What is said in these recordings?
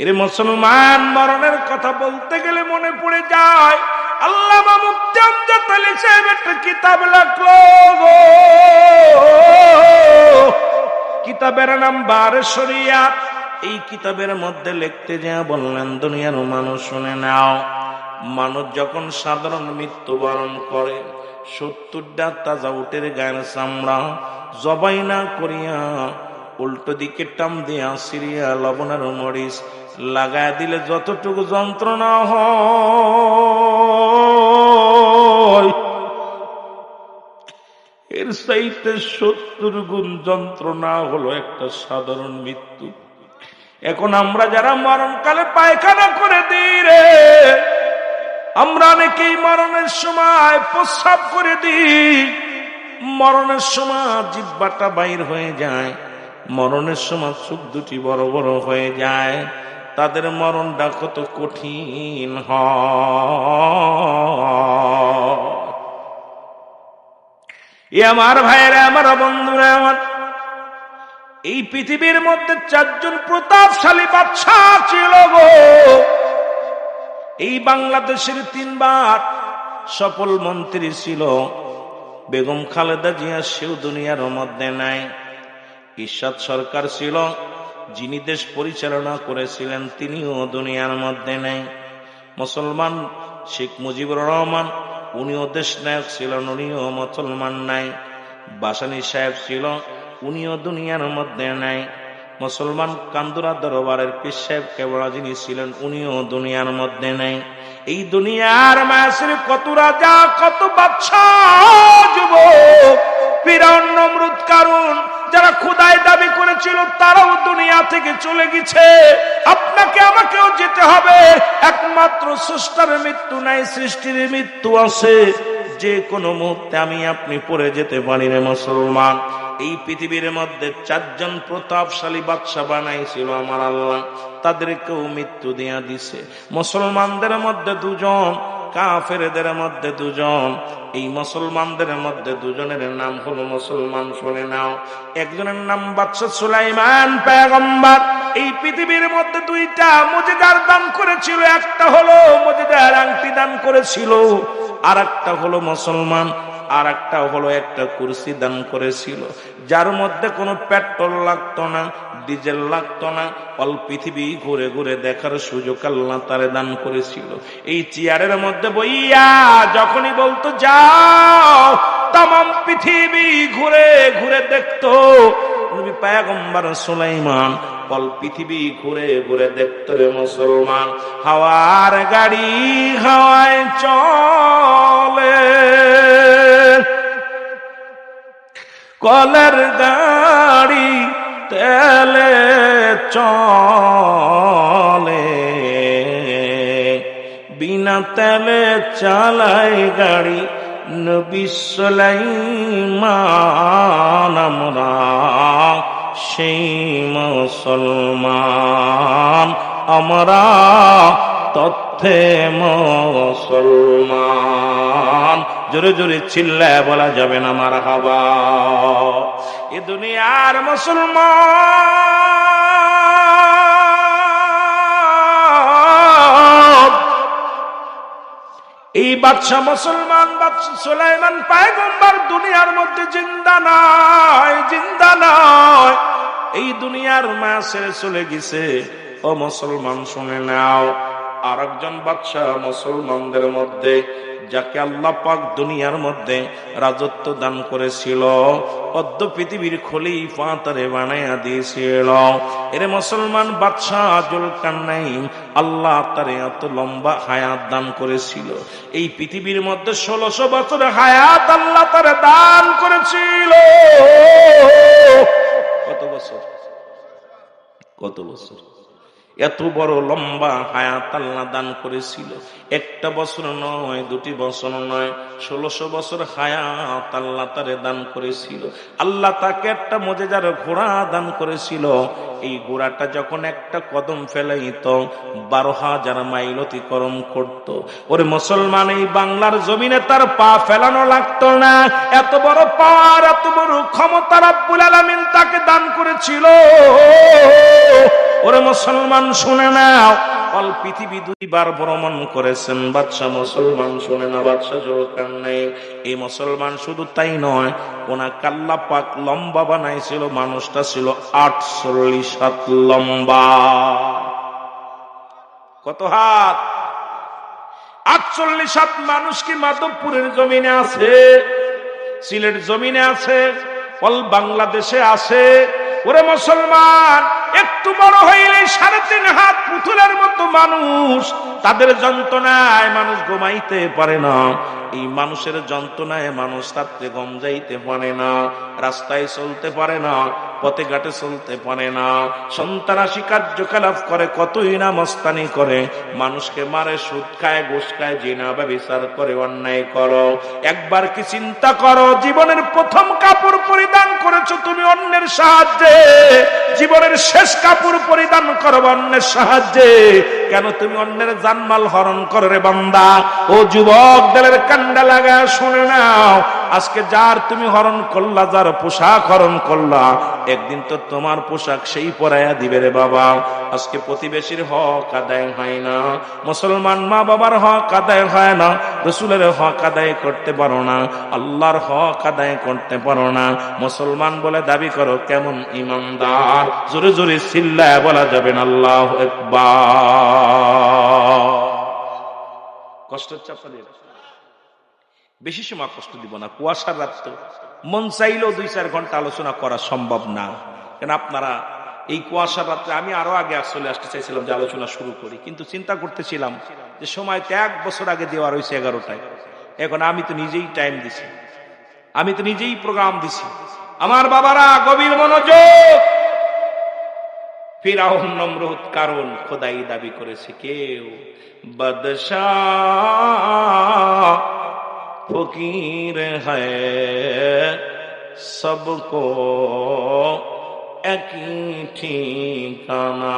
এরে মুসলমান, মরণের কথা বলতে গেলে মনে পড়ে যায় আল্লামা মুফতি আমজাদ আলী সাহেব একটা কিতাব লিখলো, কিতাবের নাম বারে শরিয়াত। এই কিতাবের মধ্যে লিখতে যা বললেন, দুনিয়ার মানুষ শুনে নাও, মানুষ যখন সাধারণ মৃত্যুবরণ করে 70টা তাজা উটের গায়ের চামড়া জবাই না করিয়া উল্টো দিকে টাম দিয়া সিরিয়া লবণের মরিচ লাগায় দিলে যতটুকু যন্ত্রণা হয় এর চাইতে 70 গুণ যন্ত্রণা হলো একটা সাধারণ মৃত্যু। এখন আমরা যারা মরণকালে পায়খানা করে দিই রে, আমরা অনেকেই মরণের সময় প্রস্রাব করে দিই, মরণের সময় জিহ্বাটা বাইর হয়ে যায়, মরণের সময় চোখ দুটি বড় বড় হয়ে যায়। তাদের মরণটা কত কঠিন হয়। আমার ভাইয়েরা, আমার বন্ধুরা, আমার এই পৃথিবীর মধ্যে 4 জন প্রতাপশালী বাদশাহ ছিল গো। এই বাংলাদেশের 3 বার সফল মন্ত্রী ছিল। বেগম খালেদা জিয়া সেও দুনিয়ার মধ্যে নাই। ইরশাদ সরকার ছিল, যিনি দেশ পরিচালনা করেছিলেন, তিনিও দুনিয়ার মধ্যে নেই। মুসলমান শেখ মুজিবুর রহমান, উনিও দেশ নায়ক ছিলেন, উনিও মুসলমান নাই। বাসানী সাহেব ছিল, উনিও দুনিয়ার মধ্যে নাই। মুসলমান কান্দুরা দরবারের পীর সাহেব কেবলা যিনি ছিলেন, উনিও দুনিয়ার মধ্যে নাই। এই দুনিয়ার মায়াসির কত রাজা, কত বাদশাহ, যুবক, ফিরআউন, নমরুদ, কারুন, যারা খোদাই দাবি করেছিল তারাও দুনিয়া থেকে চলে গেছে। আপনাকে আমাকেও যেতে হবে। একমাত্র স্রষ্টার মৃত্যু নাই, সৃষ্টির মৃত্যু আছে। যে কোনো মুহূর্তে আমি আপনি পড়ে যেতে পারি রে মুসলমান। এই পৃথিবীর মধ্যে 4 জন প্রতাপশালী বাদশা বানাইছিল আমার আল্লাহ, তাদেরকেও মৃত্যু দিয়া দিছে। মুসলমানদের মধ্যে 2 জন, কাফেরদের মধ্যে 2 জন। এই মুসলমানদের মধ্যে 2 জনের নাম হলো, মুসলমান শুনে নাও, একজনের নাম বাদশা সুলাইমান পয়গম্বর। এই পৃথিবীর মধ্যে 2টা মুজিজার দান করেছিল। একটা হলো মুজিজার আংটি দান করেছিল, আর একটা হলো মুসলমান, আর একটা হলো একটা কুরসি দান করেছিল, যার মধ্যে কোনো পেট্রোল লাগতো না, ডিজেল লাগতো না, অল পৃথিবী ঘুরে ঘুরে দেখার সুযোগ আল্লাহ তারে দান করেছিল। এই চেয়ারের মধ্যে বইয়া যখনই বলতো যাও, তামাম পৃথিবী ঘুরে ঘুরে দেখতো। নবী পয়গম্বর সুলাইমান অল পৃথিবী ঘুরে ঘুরে দেখতো রে মুসলমান। হাওয়ার গাড়ি হাওয়ায় চলে, কলের গাড়ি তেলে চলে, বিনা তেলে চালাই গাড়ি নবী সুলাইমান। আমরা সেই মুসলমান, আমরা তথ্যে মুসলমান। জোরে জোরে চিল্লায় বলা যাবে না মারহাবা। এ দুনিয়ার মুসলমান, এই বাদশা মুসলমান বাদশা সুলাইমান পয়গম্বর দুনিয়ার মধ্যে জিন্দা নাই, জিন্দা নয়। এই দুনিয়ার মা ছেড়ে চলে গেছে। ও মুসলমান শুনে নাও, আরেকজন বাদশা মুসলমানদের মধ্যে, যাকে আল্লাহ পাক দুনিয়ার মধ্যে রাজত্ব দান করেছিল, অদ্য পৃথিবীর খলিফা তারে বানাইয়া দিয়েছিল। এর মুসলমান বাদশা জুলকারনাইন, আল্লাহ তারে এত লম্বা হায়াত দান করেছিল। এই পৃথিবীর মধ্যে 1600 বছর হায়াত আল্লাহ তারে দান করেছিল। কত বছর? কত বছর? এত বড় লম্বা হায়াত আল্লাহ দান করেছিল। 1টা বছর নয়, 2টি বছর নয়, 1600 বছর হায়াত আল্লাহ তারে দান করেছিল। আল্লাহ তাকে একটা মুজিজার ঘোড়া দান করেছিল। এই ঘোড়াটা যখন একটা কদম ফেলাইত 12,000 মাইল অতিক্রম করত। ওরে মুসলমান, এই বাংলার জমিনে তার পা ফেলানো লাগতো না। এত বড় পাওয়ার, এত বড় ক্ষমতা রব্বুল আলামিন তাকে দান করেছিল। ওরে মুসলমান শুনে নাও, অল পৃথিবী দুইবার ভ্রমণ করেছেন বাদশা মুসলমান, শুনে না বাদশা জোরকার নেই। এই মুসলমান শুধু তাই নয়, ওনাকে আল্লাহ পাক লম্বা বানাইছিল, মানুষটা ছিল 48 হাত লম্বা। কত হাত? 48 হাত। মানুষ কি মাধবপুরের জমিনে আছে, সিলেট জমিনে আছে, অল বাংলাদেশে আছে? ওরে মুসলমান, একটু বড় হইলে 3.5 হাত পুতুলের মতো মানুষ। তাদের যন্ত্রণায় মানুষ ঘুমাইতে পারে না। এই মানুষের যন্ত্রণায় মানুষ রাত্রে ঘুম যাইতে পারে না, রাস্তায় চলতে পারে না, পথে ঘাটে চলতে পারে না, সন্ত্রাসী কার্যকলাপ করে, কতই না মস্তানি করে, মানুষকে মারে, সুদ খায়, ঘুষ খায়, জিনা ব্যভিচার করে, অন্যায় করো। একবার কি চিন্তা করো, জীবনের প্রথম কাপড় পরিধান করেছো তুমি অন্যের সাহায্যে, জীবনের শেষ কাপড় পরিধান করো অন্যের সাহায্যে, কেন তুমি অন্যের জানমাল হরণ করো রে বান্দা? ও যুবক, দিলের কান্ডা লাগা শুনে নাও, আজকে যার তুমি হরণ করলা, যার পোশাক হরণ করলা, একদিন তো তোমার পোশাক সেই পরাইয়া দিবে রে বাবা। আজকে প্রতিবেশীর হক আদায় হয় না, মুসলমান মা বাবার হক আদায় হয় না, রাসূলের হক আদায় করতে পারো না, আল্লাহর হক আদায় করতে পারো না। মুসলমান বলে দাবি করো, কেমন ইমানদার? জোরে জোরে চিল্লায় বলা যাবে না আল্লাহু আকবার। কষ্ট হচ্ছে আপনাদের? বেশি সময় কষ্ট দিব না, কুয়াশার রাত তো, মন চাইলেও 2-4 ঘন্টা আলোচনা করা সম্ভব না। কেন আপনারা এই কুয়াশার রাত্রে, আমি আরো আগে চলে আসতে চাইছিলাম যে আলোচনা শুরু করি, কিন্তু চিন্তা করতেছিলাম যে সময় তো 1 বছর আগে দেওয়া রয়েছে 11টায়, এখন আমি তো নিজেই টাইম দিছি, আমি তো নিজেই প্রোগ্রাম দিছি। আমার বাবারা গভীর মনোযোগ। ফিরাউন নমরুদ কারণ খোদাই দাবি করেছে, কেউ বাদশাহ ফকির হ্যায়, সবকো একই ঠিকানা।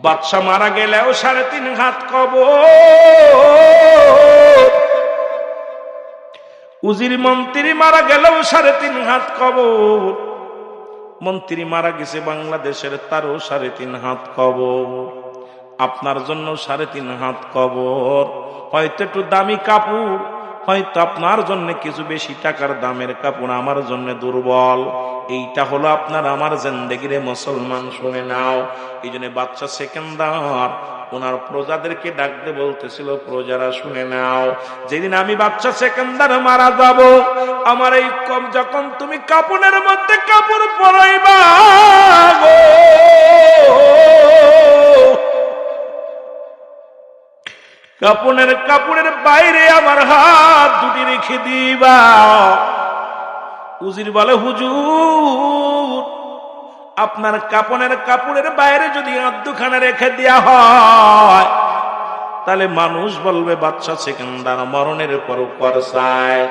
বাদশা মারা গেলেও 3.5 হাত কবর, উজির মন্ত্রী মারা গেলেও 3.5 হাত কবর, মন্ত্রী মারা গেছে বাংলাদেশের, তারও 3.5 হাত কবর। আপনার জন্য 3.5 হাত কবর। হয়তো একটু দামি কাপড়, হয়তো আপনার জন্য কিছু বেশি টাকার দামের কাপড়, আমার জন্য দুর্বল। এইটা হলো আপনার আমার জিন্দেগিরে মুসলমান, শুনে নাও। এই জন্য বাদশা সেকেন্দার ওনার প্রজাদেরকে ডাকতে বলতেছিল, প্রজারা শুনে নাও, যেদিন আমি বাদশা সেকেন্দার মারা যাব, আমার এই কম যখন তুমি কাপড়ের মধ্যে কাপড় পরাইবা গো, কাপড়ের বাইরে আমার হাত দুটি রেখে দিবা। উজির বলে, হুজুর, আপনার কাপড়ের বাইরে যদি হাত দুখানা রেখে দেয়া হয়, তাহলে মানুষ বলবে বাদশা সেকেন্দার মরণের পর করসায়।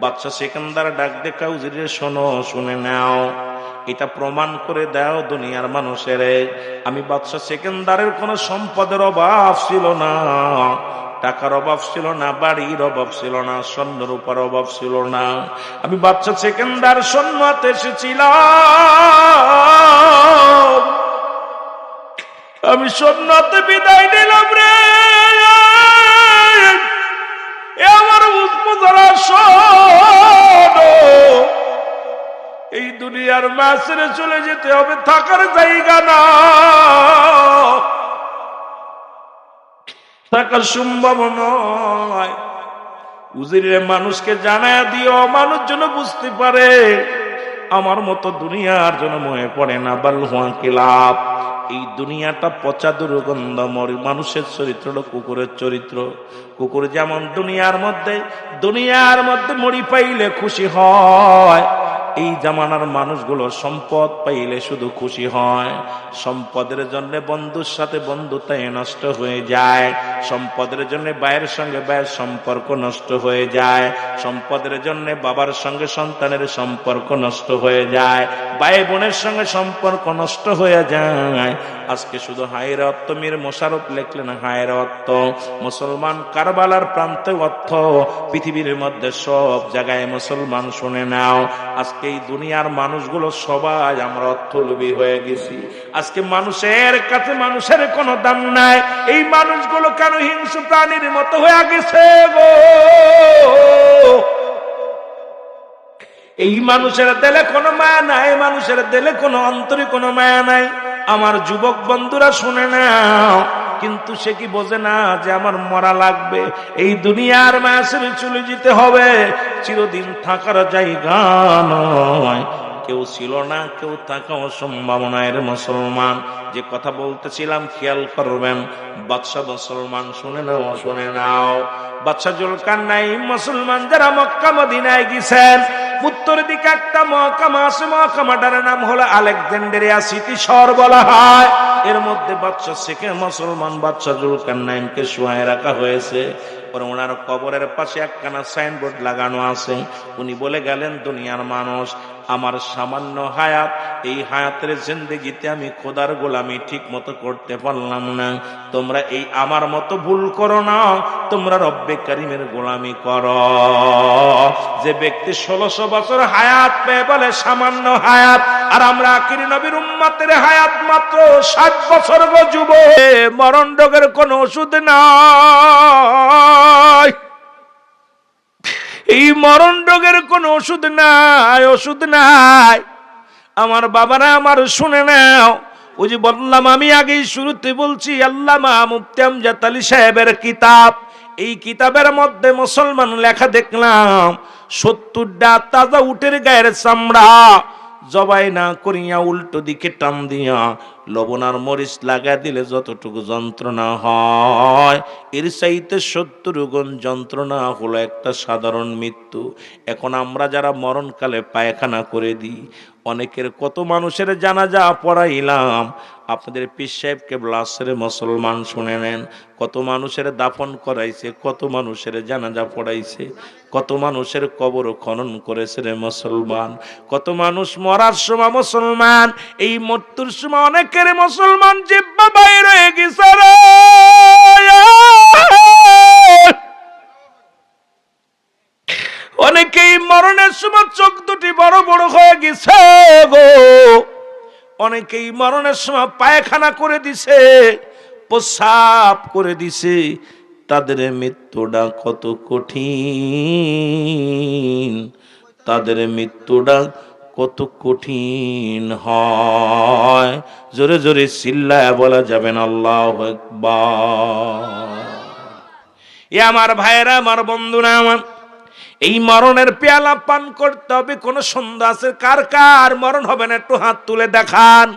বাদশা সেকেন্দার ডাক দেখা, উজিরে শোনো, শুনে নাও, এটা প্রমাণ করে দাও দুনিয়ার মানুষের, আমি বাদশা সেকেন্দারের কোন সম্পদের অভাব ছিল না, টাকার অভাব ছিল না, বাড়ির অভাব ছিল না, স্বর্ণের উপর অভাব ছিল না। আমি বাদশা সেকেন্দার সন্ন্যতে এসেছিলাম, আমি সন্ন্যতে বিদায় নিলাম রে। আমার উৎপদারা শোনো, এই দুনিয়ার মাঝে চলে যেতে হবে, থাকার জায়গা না, থাকার সম্ভব নয়। উজিরের মানুষকে জানায়া দিও, মানুষ যেন বুঝতে পারে আমার মতো দুনিয়ার জন্য মনে পড়ে না। বাল হুয়া কিলাপ, এই দুনিয়াটা পচা দুর্গন্ধময়। মানুষের চরিত্র হলো কুকুরের চরিত্র। কুকুর যেমন দুনিয়ার মধ্যে মরি পাইলে খুশি হয়, এই জামানার মানুষগুলো সম্পদ পাইলে শুধু খুশি হয়। সম্পদের জন্য বন্ধুর সাথে বন্ধুতাই নষ্ট হয়ে যায়, সম্পদের জন্য ভাইয়ের সঙ্গে ভাইয়ের সম্পর্ক নষ্ট হয়ে যায়, সম্পদের জন্য বাবার সঙ্গে সন্তানের সম্পর্ক নষ্ট হয়ে যায়, ভাই বোনের সঙ্গে সম্পর্ক নষ্ট হয়ে যায়। আজকে শুধু হায়ের অর্থ মীর মোশাররফ লিখলেন হায়ের অর্থ, মুসলমান কারবালার প্রান্তে অর্থ, পৃথিবীর মধ্যে সব জায়গায় মুসলমান শুনে নাও, আজকে এই দুনিয়ার মানুষগুলো সবাই আমরা অর্থলোভী হয়ে গেছি। আজকে মানুষের কাছে মানুষের কোনো দাম নাই। এই মানুষগুলো কেন হিংস্র প্রাণীর মতো হয়ে গেছে গো? এই মানুষের দিলে কোনো মায়া নাই, মানুষের দিলে কোনো অন্তরে কোনো মায়া নাই। আমার যুবক বন্ধুরা শুনে নাও, কিন্তু সে কি বোঝে না যে আমার মরা লাগবে, এই দুনিয়ার মায়া ছেড়ে চলে যেতে হবে, চিরদিন থাকার জায়গা নয়। কেউ ছিল না, কেউ থাকাও সম্ভব নয় রে মুসলমান। যে কথা বলতেছিলাম খেয়াল করবেন, বাদশা মুসলমান শুনে নাও, শুনে নাও। বাদশা জুলকারনাইন মুসলমান যারা মক্কা মদিনায় গেছেন, উত্তর দিকে একটা মহকামা আছে, মহকামাটার নাম হলো আলেকজান্দ্রিয়া সিটি শহর বলা হয়। এর মধ্যে বাদশা শেখে মুসলমান বাদশা জুলকারনাইনকে শুয়ায় রাখা হয়েছে। ওনার কবরের পাশে একখানা সাইনবোর্ড লাগানো আছে। উনি বলে গেলেন, দুনিয়ার মানুষ, আমার সামান্য হায়াত, এই হায়াতের জিন্দেগিতে আমি খোদার গোলামি ঠিক মতো করতে পারলাম না। তোমরা এই আমার মতো ভুল করো না, তোমরা রব্বে কারিমের গোলামি করো। যে ব্যক্তি 1600 বছর হায়াত পেয়ে বলে সামান্য হায়াত, আর আমরা আখির নবীর উম্মতের হায়াত মাত্র 60 বছর গো যুবক। মরণ রোগের কোনো ওষুধ নাই, এই মরণ রোগের কোন ওষুধ নাই, ওষুধ নাই। আমার বাবারা আমার শুনে নাও, ওই যে বললাম আমি আগেই শুরুতে বলছি, আল্লামা মুফতি আমজাদ আলী সাহেবের কিতাব, এই কিতাবের মধ্যে মুসলমান লেখা দেখলাম 70টা তাজা উটের গায়ের চামড়া জবাই না করিয়া উল্টো দিকে টান দিয়া লবণ আর মরিচ লাগা দিলে যতটুকু যন্ত্রণা হয়, এর চাইতে 70 গুণ যন্ত্রণা হলো একটা সাধারণ মৃত্যু। এখন আমরা যারা মরণকালে পায়খানা করে দিই, অনেকের কত মানুষের জানাজা পড়াইলাম, আপনাদের পীর সাহেব কেবলা আসরে মুসলমান শুনে নেন, কত মানুষের দাফন করাইছে, কত মানুষের জানাজা পড়াইছে, কত মানুষের কবর খনন করেছে রে মুসলমান। কত মানুষ মরার সময় মুসলমান, এই মৃত্যুর সময় অনেকের মুসলমান জিহ্বা বাইর হয়ে গেছে রে। অনেকেই মরণের সময় চোখ দুটি বড় বড় হয়ে গেছে গো। অনেকেই মরণের সময় পায়খানা করে দিছে, প্রস্রাব করে দিছে। তাদের মৃত্যুটা কত কঠিন, তাদের মৃত্যুটা কত কঠিন হয়। জোরে জোরে চিল্লায়া বলা যাবেন আল্লাহু আকবার। এ আমার ভাইয়েরা, আমার বন্ধুরা, আমার এই মরণের পেয়ালা পান করতে হবে। কোন সন্দেহ আছে? কার কার মরণ হবে না একটু হাত তুলে দেখান।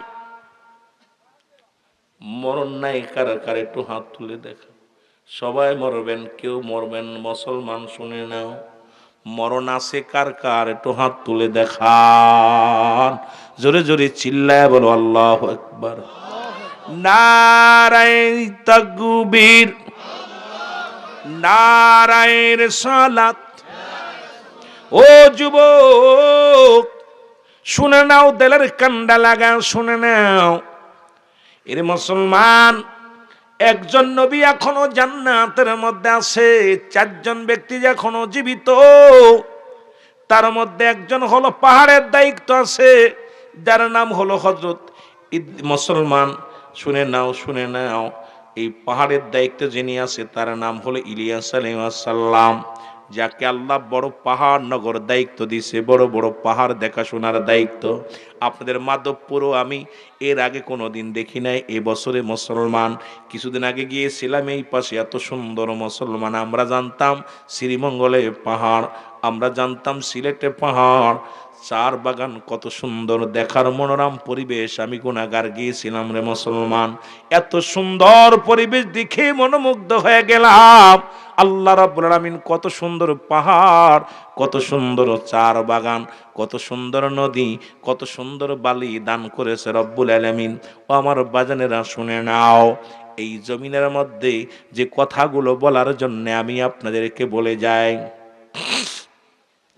মরণ নাই কার কার একটু হাত তুলে দেখান। সবাই মরবেন, কেউ মরবেন মুসলমান শুনে নাও। মরণ আছে কার কার একটু হাত তুলে দেখান। জোরে জোরে চিল্লায় বলো আল্লাহু আকবার। নারায়ে তাকবীর, নারায়ে রিসালাত। ও যুবক শুনে নাও, দিলের কান্ডা লাগা শুনে নাও। এর মুসলমান, একজন নবী এখনো জান্নাতের মধ্যে আছে, 4 জন ব্যক্তি এখনো জীবিত। তার মধ্যে একজন হলো পাহাড়ের দায়িত্ব আছে, যার নাম হলো হযরত মুসলমান শুনে নাও, শুনে নাও। এই পাহাড়ের দায়িত্ব যিনি আছে তার নাম হলো ইলিয়াস আলাইহিস সালাম, যাকে আল্লাহ বড় পাহাড় নগর দায়িত্ব দিছে, বড় বড় পাহাড় দেখাশোনার দায়িত্ব। আপনাদের মাধবপুরও আমি এর আগে কোনোদিন দেখি নাই। এবছরে মুসলমান, কিছুদিন আগে গিয়েছিলাম এই পাশে, এত সুন্দর মুসলমান। আমরা জানতাম শ্রীমঙ্গলে পাহাড়, আমরা জানতাম সিলেটে পাহাড়, চার বাগান, কত সুন্দর দেখার মনোরম পরিবেশ। আমি গুনাহগার গিয়েছিলাম রে মুসলমান, এত সুন্দর পরিবেশ দেখে মনোমুগ্ধ হয়ে গেলাম। আল্লাহ রাব্বুল আলামিন কত সুন্দর পাহাড়, কত সুন্দর চার বাগান, কত সুন্দর নদী, কত সুন্দর বালি দান করেছে রব্বুল আলামিন। ও আমার বাজানেরা শুনে নাও, এই জমিনের মধ্যে যে কথাগুলো বলার জন্য আমি আপনাদেরকে বলে যাই,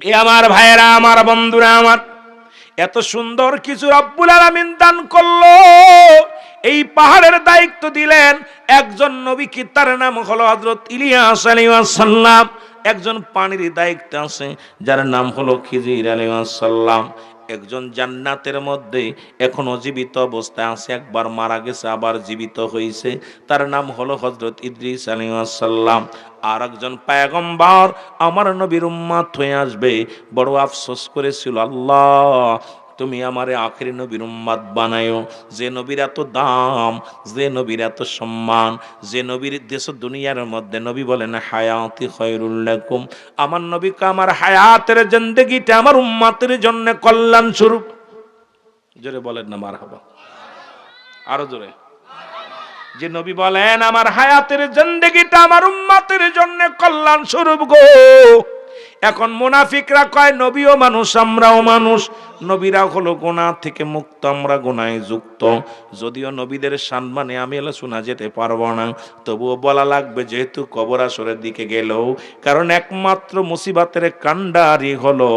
এ আমার ভাইয়েরা, আমার বন্ধুরা, আমার এত সুন্দর কিছু রব্বুল আলামিন দান করলো। এই পাহাড়ের দায়িত্ব দিলেন একজন নবীকে, তার নাম হলো হযরত ইলিয়াস আলাইহিস সালাম। একজন পানির দায়িত্বে আছে যার নাম হলো খিজির আলাইহিস সালাম। একজন জান্নাতের মধ্যে এখনো জীবিত অবস্থায় আছে, একবার মারা গেছে আবার জীবিত হয়েছে, তার নাম হলো হযরত ইদ্রিস আলাইহিস সালাম। আর একজন পয়গম্বর আমার নবীর উম্মত হয়ে আসবে। বড় আফসোস করেছিল, আল্লাহ তুমি আমারে আখেরি নবীর উম্মত বানায়ো। যে নবীর এত দাম, যে নবীর এত সম্মান, যে নবীর দেশ দুনিয়ার মধ্যে নবী বলেন হায়াতি খায়রুল লাকুম, আমার নবীকে আমার হায়াতের জিন্দেগিটা আমার উম্মতের জন্য কল্যাণ স্বরূপ। জোরে বলেন না মারহাবা, আরো জোরে। যে নবী বলেন আমার হায়াতের জিন্দেগিটা আমার উম্মতের জন্য কল্যাণ স্বরূপ গো। এখন মুনাফিকরা কয় নবীও মানুষ আমরাও মানুষ, নবীরা হলো গুনাহ থেকে মুক্ত, আমরা গুনাহে যুক্ত। যদিও নবীদের সম্মানে আমি শোনা যেতে পারবো না, তবুও বলা লাগবে যেহেতু কবর আসরের দিকে গেল। কারণ একমাত্র মুসিবতের কান্ডারি হলো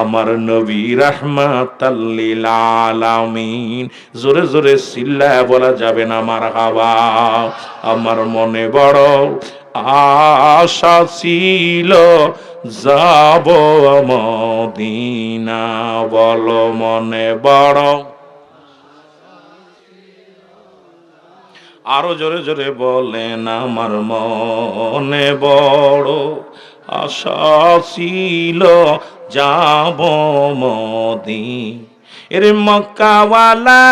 আমার নবী রাহমাতাল লিল আলামিন। জোরে জোরে চিল্লায়া বলা যাবে না মারহাবা। আমার মনে বড় আশা ছিল যাব মদিনা, বলো মনে বড়। আরো জোরে জোরে বলেন আমার মনে বড় আশা ছিল যাব মদিনা। এর মক্কাওয়ালা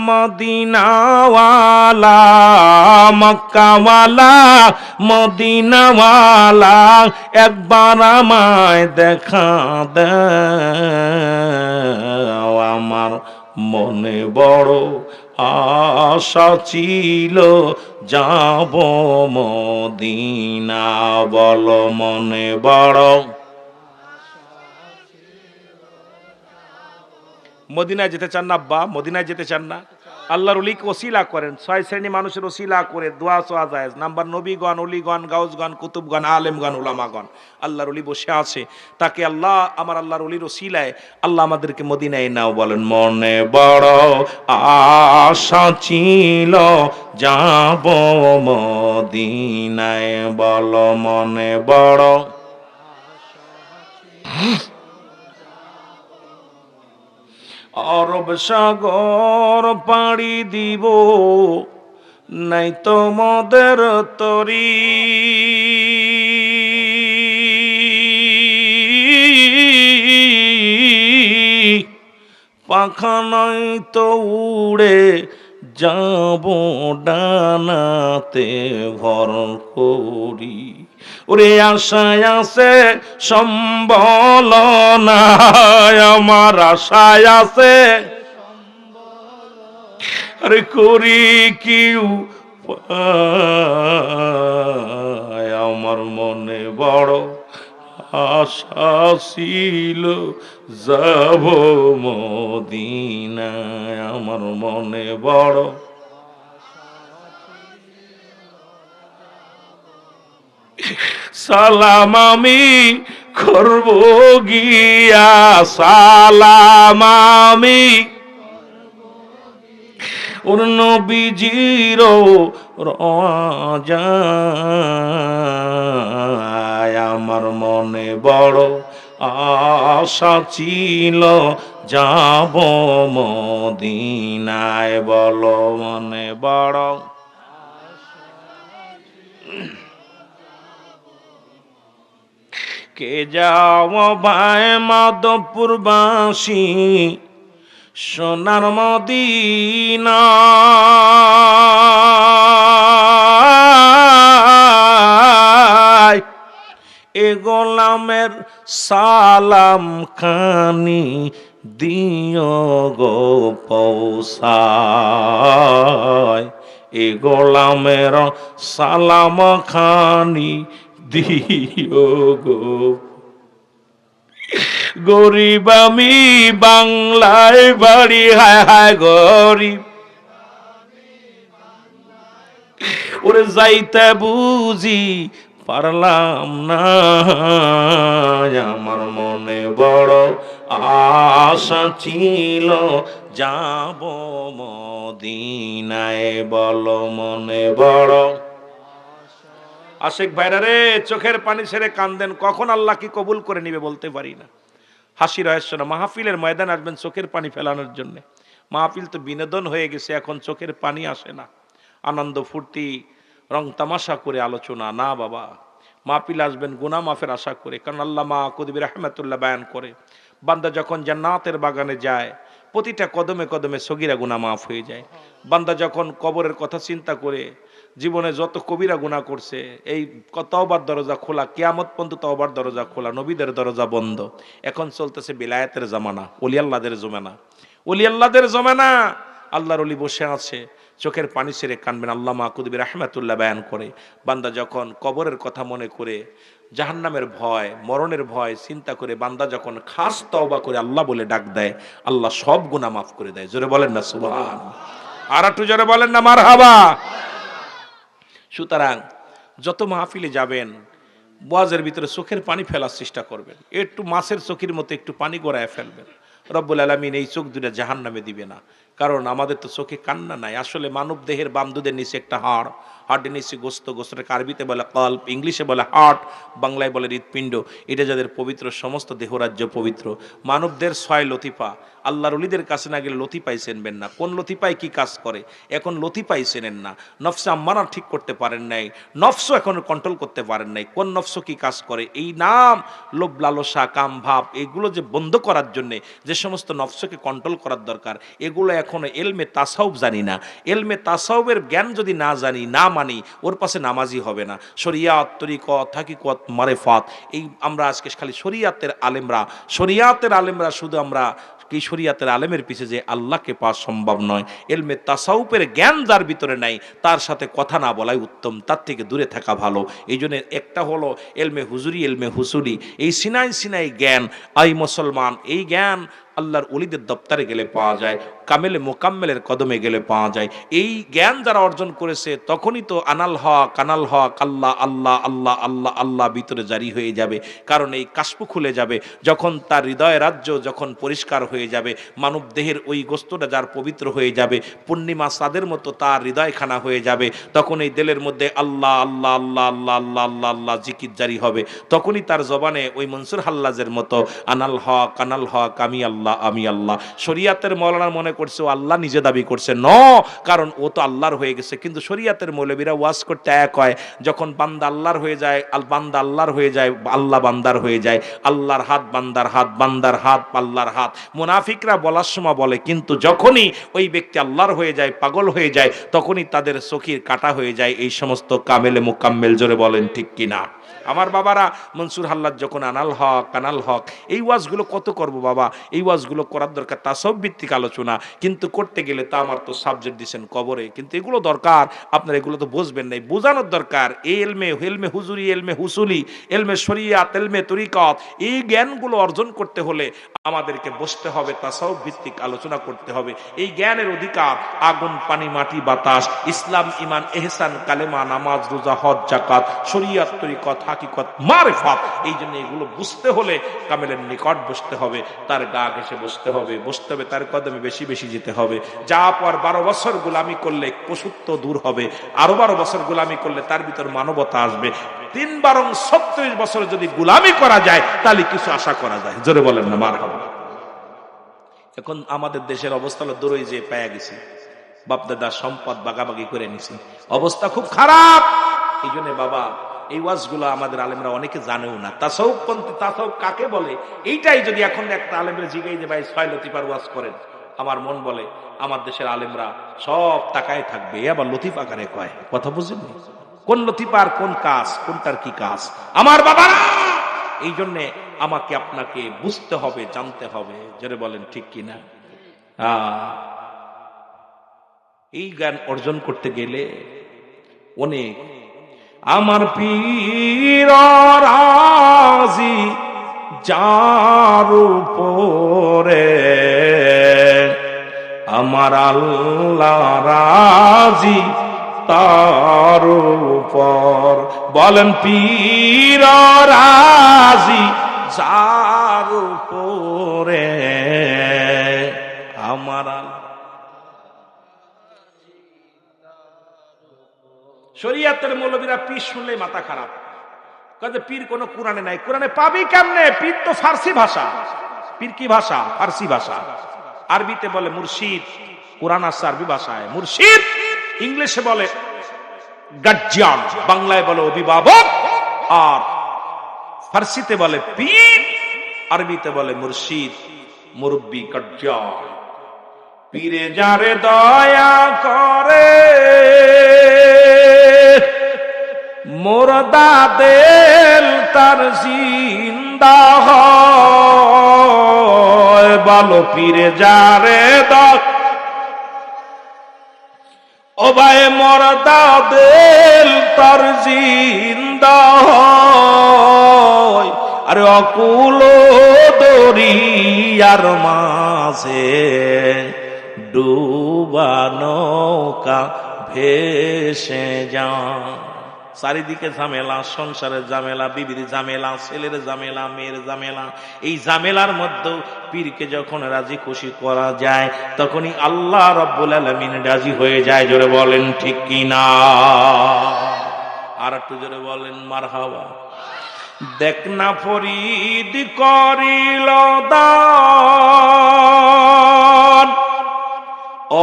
মদিনাওয়ালা, মক্কাওয়ালা মদিনাওয়ালা, একবার আমায় দেখা দাও। আমার মনে বড় আশা ছিল যাব মদিনা, বলো মনে বড়। মদিনায় যেতে চান না আব্বা? মদিনায় যেতে চান না? আল্লাহর ওলিকে ওসিলা করেন। 6 শ্রেণী মানুষের ওসিলা করে দোয়া সোয়া যায়। নাম্বার নবীগণ, অলিগণ, গাউসগণ, কুতুবগণ, আলেমগণ, উলামাগণ। আল্লাহর ওলি বসে আছে, তাকে আল্লাহ আমার আল্লাহর ওলির ওসিলায় আল্লাহ আমাদেরকে মদিনায় নাও। বলেন মনে বড় আশা ছিল যাব মদিনায়, বলো মনে বড়। আরব সাগর পাড়ি দিব নাই তোমাদের তরি, পাখা নাই তো উড়ে যাব ডানাতে ভর করি। ওরে আশায় আছে সম্বল নাই, আমার আশায় আছে আরে করি কি উপায়। আমার মনে বড় আশা ছিল যাব মদিনায়, আমার মনে বড়। সালাম আমি করব গিয়া, সালাম আমি ওর নবীজির রাজায়। আমার মনে বড় আশা ছিল যাব মদিনায়, বলো মনে বড়। কে যাও ভাই মাধবপুরবাসী সোনার মদিনা, এ গোলামের সালাম খানি দিও গো পৌঁছায়, এ গোলামের সালাম খানি দিও গো। গরিব আমি বাংলায় বাড়ি, হায় হায় গরিব ওরে যাইতে বুঝি পারলাম না। আমার মনে বড় আশা ছিল যাব মদিনায়, বলো মনে বড়। আশিক ভাইরা রে, চোখের পানি ছেড়ে কান্দেন, কখন আল্লাহ কি কবুল করে নিবে বলতে পারি না। হাসি রহস্য না। মাহফিলের ময়দান আসবেন চোখের পানি ফেলানোর জন্য। মাহফিল তো বিনোদন হয়ে গেছে, এখন চোখের পানি আসে না। আনন্দ ফুর্তি রং তামাশা করে আলোচনা না বাবা। মাহফিল আসবেন গুনাহ মাফের আশা করে, কারণ আল্লামা কুতুবী রাহমাতুল্লাহ বয়ান করে, বান্দা যখন জান্নাতের বাগানে যায় প্রতিটা কদমে কদমে সগীরা গুনাহ মাফ হয়ে যায়। বান্দা যখন কবরের কথা চিন্তা করে জীবনে যত কবিরা গুনাহ করছে, এই তওবার দরজা খোলা, কিয়ামত পর্যন্ত তওবার দরজা খোলা, নবীদের দরজা বন্ধ। এখন চলতেছে বিলায়াতের জামানা, ওলি আল্লাহদের জমানা। ওলি আল্লাহদের জমানা, আল্লাহর ওলি বসে আছে, চোখের পানি ছেড়ে কানবেন। আল্লামা কুতুবী রাহমাতুল্লাহ বয়ান করে, বান্দা যখন কবরের কথা মনে করে, জাহান্নামের ভয়, মরণের ভয় চিন্তা করে বান্দা যখন খাস তওবা করে আল্লাহ বলে ডাক দেয়, আল্লাহ সব গুনাহ মাফ করে দেয়। জোরে বলেন না সুবহানাল্লাহ। আর একটু জোরে বলেন না মারহাবা। সুতরাং যত মাহফিলে যাবেন ওয়াজের ভিতরে চোখের পানি ফেলার চেষ্টা করবেন, একটু মাছের চোখের মতো একটু পানি গড়ায় ফেলবেন। রব্বুল আলামিন এই চোখ দুটা জাহান্নামে দিবে না, কারণ আমাদের তো চোখে কান্না নাই। আসলে মানব দেহের বাম দুধের নিচে একটা হাড়, হাড়ের নিচে গোস্ত, গোস্তটাকে আরবিতে বলে কল্প, ইংলিশে বলে হার্ট, বাংলায় বলে হৃৎপিণ্ড। এটা যাদের পবিত্র, সমস্ত দেহরাজ্য পবিত্র। মানবদের 6 লতিফা, আল্লাহর ওলিদের কাছে না গেলে লতিফাই চেনবেন না। কোন লতিফায় কি কাজ করে এখন লতিফাই চেনেন না। নফসে আম্মারা ঠিক করতে পারেন নাই, নফসও এখন কন্ট্রোল করতে পারেন নাই। কোন নফস কি কাজ করে, এই নাম লোভ লালসা কাম ভাব এগুলো যে বন্ধ করার জন্য যে সমস্ত নফসকে কন্ট্রোল করার দরকার, এগুলো এখনো এলমে তাসাউফ জানি না। এলমে তাসাউফের জ্ঞান যদি না জানি, না মানি, ওর পাশে নামাজি হবে না। শরিয়াত, তরিকত, হাকিকত, মারেফাত, এই আমরা আজকে খালি শরিয়াতের আলেমরা, শরিয়াতের আলেমরা, শুধু আমরা কি শরিয়াতের আলেমের পিছে যে আল্লাহকে পাওয়া সম্ভব নয়। এলমে তাসাউফের জ্ঞান যার ভিতরে নাই, তার সাথে কথা না বলাই উত্তম, তার থেকে দূরে থাকা ভালো। এই জন্য একটা হলো এলমে হুজুরি, এলমে হুসুলি, এই সিনাই সিনাই জ্ঞান। আই মুসলমান, এই জ্ঞান আল্লাহর ওলিদের দপ্তরে গেলে পাওয়া যায়, কামেলে মোকাম্মেলের কদমে গেলে পাওয়া যায়। এই জ্ঞান যারা অর্জন করেছে তখনই তো আনাল হক আল্লাহ আল্লাহ আল্লাহ আল্লাহ আল্লাহ ভিতরে জারি হয়ে যাবে। কারণ এই কাশফু খুলে যাবে যখন তার হৃদয় রাজ্য যখন পরিষ্কার হয়ে যাবে, মানব দেহের ওই গোস্তটা যার পবিত্র হয়ে যাবে, পূর্ণিমা চাঁদের মতো তার হৃদয়খানা হয়ে যাবে, তখন এই দিলের মধ্যে আল্লাহ আল্লাহ আল্লাহ আল্লাহ আল্লাহ আল্লাহ আল্লাহ জিকির জারি হবে। তখনই তার জবানে ওই মনসুর হাল্লাজের মতো আনাল হক আমি আল্লাহ আমি আল্লাহ। শরিয়াতের মৌলানা মনে করছে ও আল্লাহ নিজে দাবি করছে, ন, কারণ ও তো আল্লাহর হয়ে গেছে। কিন্তু শরিয়াতের মৌলবীরা ওয়াজ করতে এক হয়, যখন বান্দা আল্লাহর হয়ে যায়, বান্দা আল্লাহর হয়ে যায়, আল্লাহ বান্দার হয়ে যায়, আল্লাহর হাত বান্দার হাত, বান্দার হাত আল্লাহর হাত। মুনাফিকরা বলার সময় বলে, কিন্তু যখনই ওই ব্যক্তি আল্লাহর হয়ে যায়, পাগল হয়ে যায়, তখনই তাদের চোখের কাটা হয়ে যায় এই সমস্ত কামেলে মুকাম্মেল। জোরে বলেন ঠিক কিনা? আমার বাবারা, মনসুর হাল্লাদ যখন আনাল হক, এই ওয়াজগুলো কত করব বাবা? এই ওয়াজগুলো করার দরকার তাসাউফ ভিত্তিক আলোচনা, কিন্তু করতে গেলে তা আমার তো সাবজেক্ট দিয়েছেন কবরে, কিন্তু এগুলো দরকার, আপনারা এগুলো তো বুঝবেন নাই, বোঝানোর দরকার। এই এলমে হুজুরি, এলমে হুসুলি, এলমে শরিয়াত, এলমে তরিকত, এই জ্ঞানগুলো অর্জন করতে হলে আমাদেরকে বসতে হবে, তাসাউফ ভিত্তিক আলোচনা করতে হবে। এই জ্ঞানের অধিকার আগুন, পানি, মাটি, বাতাস, ইসলাম, ইমান, ইহসান, কালেমা, নামাজ, রোজা, হজ, যাকাত, শরিয়াত, তরিকত, হাকিকত, মারিফাত। এই জন্য এগুলো বুঝতে হলে কামেলের নিকট বসতে হবে, তার গা ঘেঁষে বসতে হবে, তার কদমে বেশি বেশি যেতে হবে। যা পর 12 বছর গোলামি করলে পশুত্ব দূর হবে, আরো 12 বছর গোলামি করলে তার ভিতর মানবতা আসবে। 3 বারং 36 বছর যদি গোলামি করা যায় তাহলে কিছু আশা করা যায়। জোরে বলেন না মারহাবা। এখন আমাদের দেশের অবস্থা হলো দূরই যে পায়া গেছি, বাপদাদার সম্পদ বাগাবাগি করে নিছি, অবস্থা খুব খারাপ। এই জন্য বাবা, এই ওয়াজগুলো আমাদের আলেমরা অনেকে জানেও না। তাসাউফপন্থী, তাসাউফ কাকে বলে এইটাই যদি এখন একটা আলেমরা জিজ্ঞাসা যে ভাই 6 লতিফার ওয়াজ করেন, আমার মন বলে আমার দেশের আলেমরা সব টাকায় থাকবে, আবার লতিফা কারে কয়, কথা বুঝেন? কোন লতিফার কোন কাজ, কোনটার কি কাজ আমার বাবারা? এই জন্যে আমাকে আপনাকে বুঝতে হবে, জানতে হবে। জোরে বলেন ঠিক কিনা? এই জ্ঞান অর্জন করতে গেলে অনেক, আমার পীর রাজি যার উপরে, আমার আল্লাহ রাজি তার উপর। বলেন পীর রাজি যার উপরে আমার শরীয়তের মৌলবীরা পীর শুনলে মাথা খারাপ, কাজে পীর কোন কোরআনে নাই। কোরআনে পাবি কেমনে? পীর তো ফার্সি ভাষা। পীর কি ভাষা? ফার্সি ভাষা। আরবিতে বলে মুর্শিদ, কোরআন আছে আরবি ভাষায়। মুর্শিদ ইংলিশে বলে গার্জিয়ান, বাংলায় বলে অভিভাবক, আর ফার্সিতে বলে পীর, আরবিতে বলে মুর্শিদ, মুরব্বী, গার্জিয়ান। পীরে যারে দয়া করে মোরদা দেল তার জিন্দা হয়, ভালো পীরে যারে দয়া ও ভাই মোরদা দেল তার জিন্দা হয়। আরে অকুল দরিয়ার মাঝে ডুবা নৌকা ভেসে যা। চারিদিকে ঝামেলা, সংসারের ঝামেলা, বিবির ঝামেলা, ছেলের ঝামেলা, মেয়ের ঝামেলা। এই ঝামেলার মধ্যে পীরকে যখন রাজি খুশি করা যায় তখনই আল্লাহ রাব্বুল আলামিন রাজি হয়ে যায়। জোরে বলেন ঠিক কি না? আর একটু জোরে বলেন মারহাবা। দেখ না ফরিদ করিল দান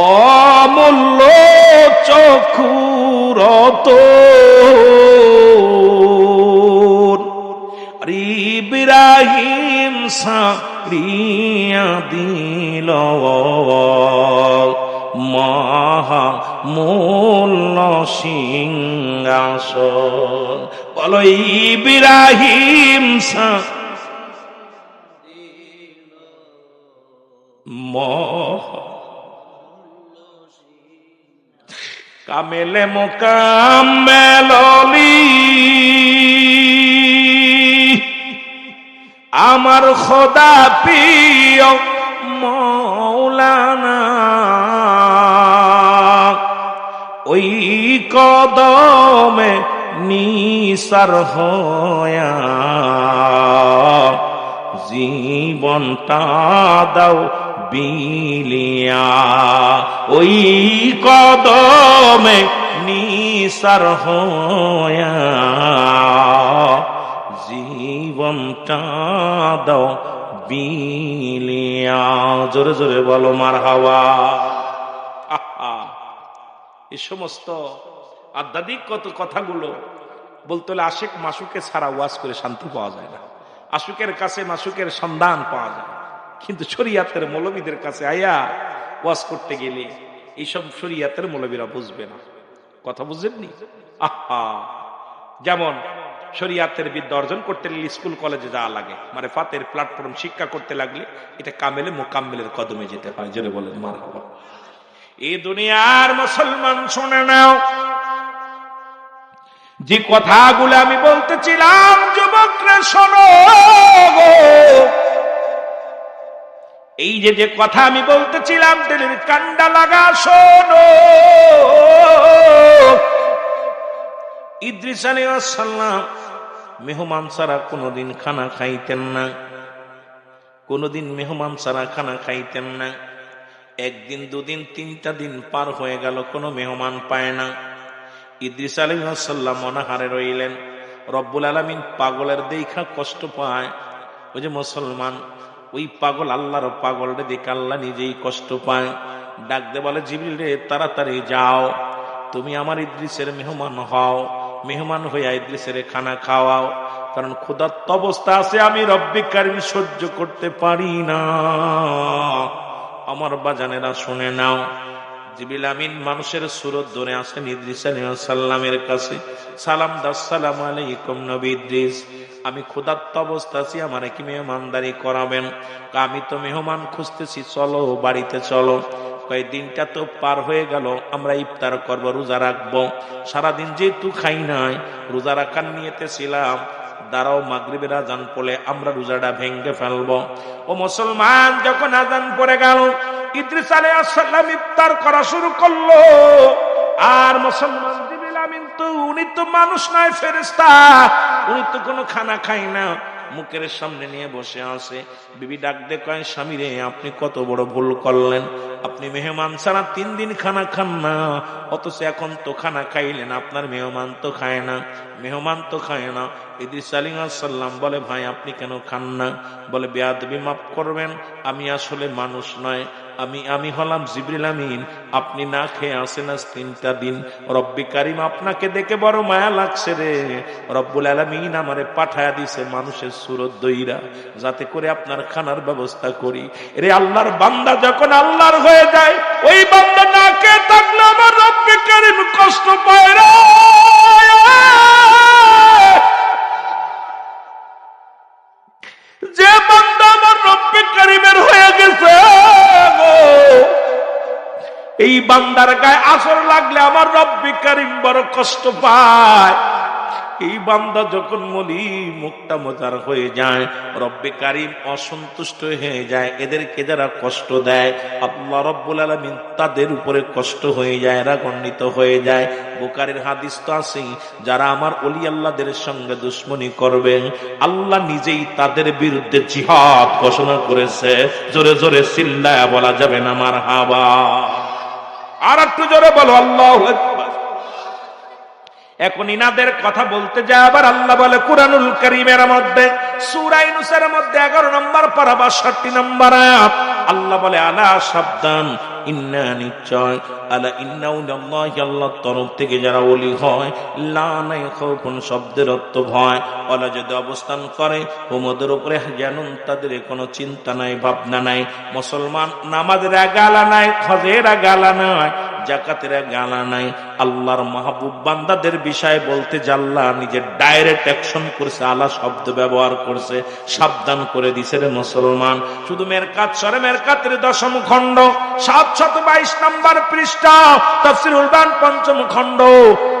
অমূল্য চক্ষুরত ইব্রাহিম সারিয়া দিল মহামূল্য সিংহাসন। বলো ইব্রাহিম কামেলে মোকাম্মেলি আমার খোদা প্রিয় মৌলানা, ওই কদমে নিসার হয়া জীবনটা দাও বিলিয়া। ওই কদমে নিসার হয়া জীবনটা দাও বিলিয়া। জোরে জোরে বলো মারহাবা। এই সমস্ত আধ্যাত্মিক কত কথাগুলো বলতে হলে আশিক মাসুকে ছাড়া ওয়াজ করে শান্তি পাওয়া যায় না। আশুকের কাছে মাসুকের সন্ধান পাওয়া যায়, কিন্তু শরীয়তের মৌলবীদের কাছে আয়া ওয়াজ করতে গেলে এইসব শরীয়তের মৌলবীরা বুঝবে না। কথা বুঝেননি? যেমন শরীয়তের বিদ্যা অর্জন করতে গেলে স্কুল কলেজে যাওয়া লাগে, মানে ফাতের প্ল্যাটফর্ম শিক্ষা করতে লাগলে এটা কামেলে মোকাম্মেলের কদমে যেতে হয়। জোরে বলেন মারহাবা। এই দুনিয়ার মুসলমান শুনে নাও, যে কথাগুলো আমি বলতেছিলাম যুবকরা শোনো। এই যে কথা আমি বলতেছিলাম দিলের কান্ডা লাগা শোনো। ইদ্রিস আলাইহিস সালাম মেহমান ছাড়া কোনোদিন খানা খাইতেন না, কোনোদিন মেহমান ছাড়া খানা খাইতেন না। একদিন দুদিন তিনটা দিন পার হয়ে গেল, কোনো মেহমান পায় না। ইদ্রিস আলাইহিস সালাম অনাহারে রইলেন। রব্বুল আলামিন পাগলের দেখা কষ্ট পায়। ওই যে মুসলমান, ওই পাগল আল্লাহর পাগল রে দেখে আল্লাহ নিজেই কষ্ট পায়। ডাক দে বলে, জিবরিল রে তাড়াতাড়ি যাও, তুমি আমার ইদ্রিসের মেহমান হও, মেহমান হইয়া ইদ্রিসের খানা খাওয়াও, কারণ ক্ষুধার্ত অবস্থা আছে, আমি রব্বে কারীম সহ্য করতে পারি না। আমার বাজানেরা শুনে নাও, জিবরিল আমিন মানুষের সুরত ধরে আসেন ইদ্রিস আলাইহিস সালামের কাছে। সালাম দাও, আসসালামু আলাইকুম নবী ইদ্রিস, আমি ক্ষুধার্ত অবস্থা আছি, আমারে কি মেহমানদারি করাবেন? আমি তো মেহমান খুঁজতেছি, চলো বাড়িতে চলো। কয় দিনটা তো পার হয়ে গেল, আমরা ইফতার করবো, রোজা রাখবো। সারাদিন যেহেতু খাই নাই, রোজা রাখার নিয়েতে ছিলাম, দাঁড়াও মাগরিবের আজান পড়লে আমরা রোজাটা ভেঙ্গে ফেলবো। ও মুসলমান, যখন আজান পড়ে গেল ইদ্রিস আলাইহিস সালাম ইফতার করা শুরু করলো। আর মুসলমান জিবরিল আমিন তো উনি তো মানুষ নয়, ফেরেশতা, উনি তো কোনো খানা খায় না। মুখের সামনে নিয়ে বসে আছে। বিবি ডাক দিয়ে কয়, স্বামী রে, আপনি কত বড় ভুল করলেন। আপনি মেহমান ছাড়া 3 দিন খানা খান না, অথচ এখন তো খানা খাইলেন। আপনার মেহমান তো খায় না, মেহমান তো খায় না। ইদ্রিস আলাইহিস সালাম বলে, ভাই আপনি কেন খান না? বলে, বেয়াদবি মাফ করবেন, আমি আসলে মানুষ নয়, আমি হলাম জিবরিল আমিন। আপনি না খেয়ে আসেন আজ 3টা দিন। রব্বি কারিম আপনাকে দেখে বড় মায়া লাগছে রে। রব্বুল আলামিন আমারে পাঠায়া দিছে মানুষের সুরত দইরা, যাতে করে আপনার খানার ব্যবস্থা করি। রে আল্লাহর বান্দা যখন আল্লাহর হয়ে যায়, ওই বান্দা না খেয়ে থাকলে আমার রব্বি কারিম কষ্ট পায় রে। যে বান্দা আমার রব্বি কারিমের হয়ে গেছে, এই বান্দার গায়ে আসর লাগলে আমার রব্বি কারিম বড় কষ্ট পায়। এই বান্দা যখন মলি মুখটা মজার হয়ে যায়, রব্বে কারিম অসন্তুষ্ট হয়ে যায়। এদেরকে যারা কষ্ট দেয়, আল্লাহ রব্বুল আলামিন তাদের উপরে কষ্ট হয়ে যায়, রাগান্বিত হয়ে যায়। বুখারীর হাদিস তো আছে, যারা আমার ওলি আল্লাহদের সঙ্গে দুশ্মনী করবে, আল্লাহ নিজেই তাদের বিরুদ্ধে জিহাদ ঘোষণা করেছে। জোরে জোরে চিল্লায়া বলা যাবে না মারহাবা। আর একটু জোরে বলো আল্লাহু আকবার। এখন ইনাদের কথা বলতে যায় আবার আল্লাহ বলে কুরআনুল কারীমের মধ্যে সূরা ইউনূসের মধ্যে 11 নম্বর পারা 62 নম্বর আয়াত, আল্লাহ বলে, আলা সাবধান, ইন্না নিশ্চয়, আলা ইন্নাহু লিল্লাহি, আল্লাহর তরফ থেকে যারা ওলি হয়, লা নাই খাউফুন শব্দের অর্থ ভয়, ওলা যদি অবস্থান করে ওমদের উপরে জানুন, তাদের কোনো চিন্তা নাই, ভাবনা নাই। মুসলমান নামাজের গালা নাই, হজের গালা নাই, জাকাতের গালা নাই। আল্লাহর মাহবুব বান্দাদের বিষয়ে বলতে জাল্লা নিজের ডাইরেক্ট অ্যাকশন করছে, আলা শব্দ ব্যবহার করছে, সাবধান করে দিছে রে মুসলমান। শুধু মেরকাত সরে মেরকাতের 10ম খণ্ড 722 নম্বর পৃষ্ঠা, তাফসীরুল বায়ান 5ম খণ্ড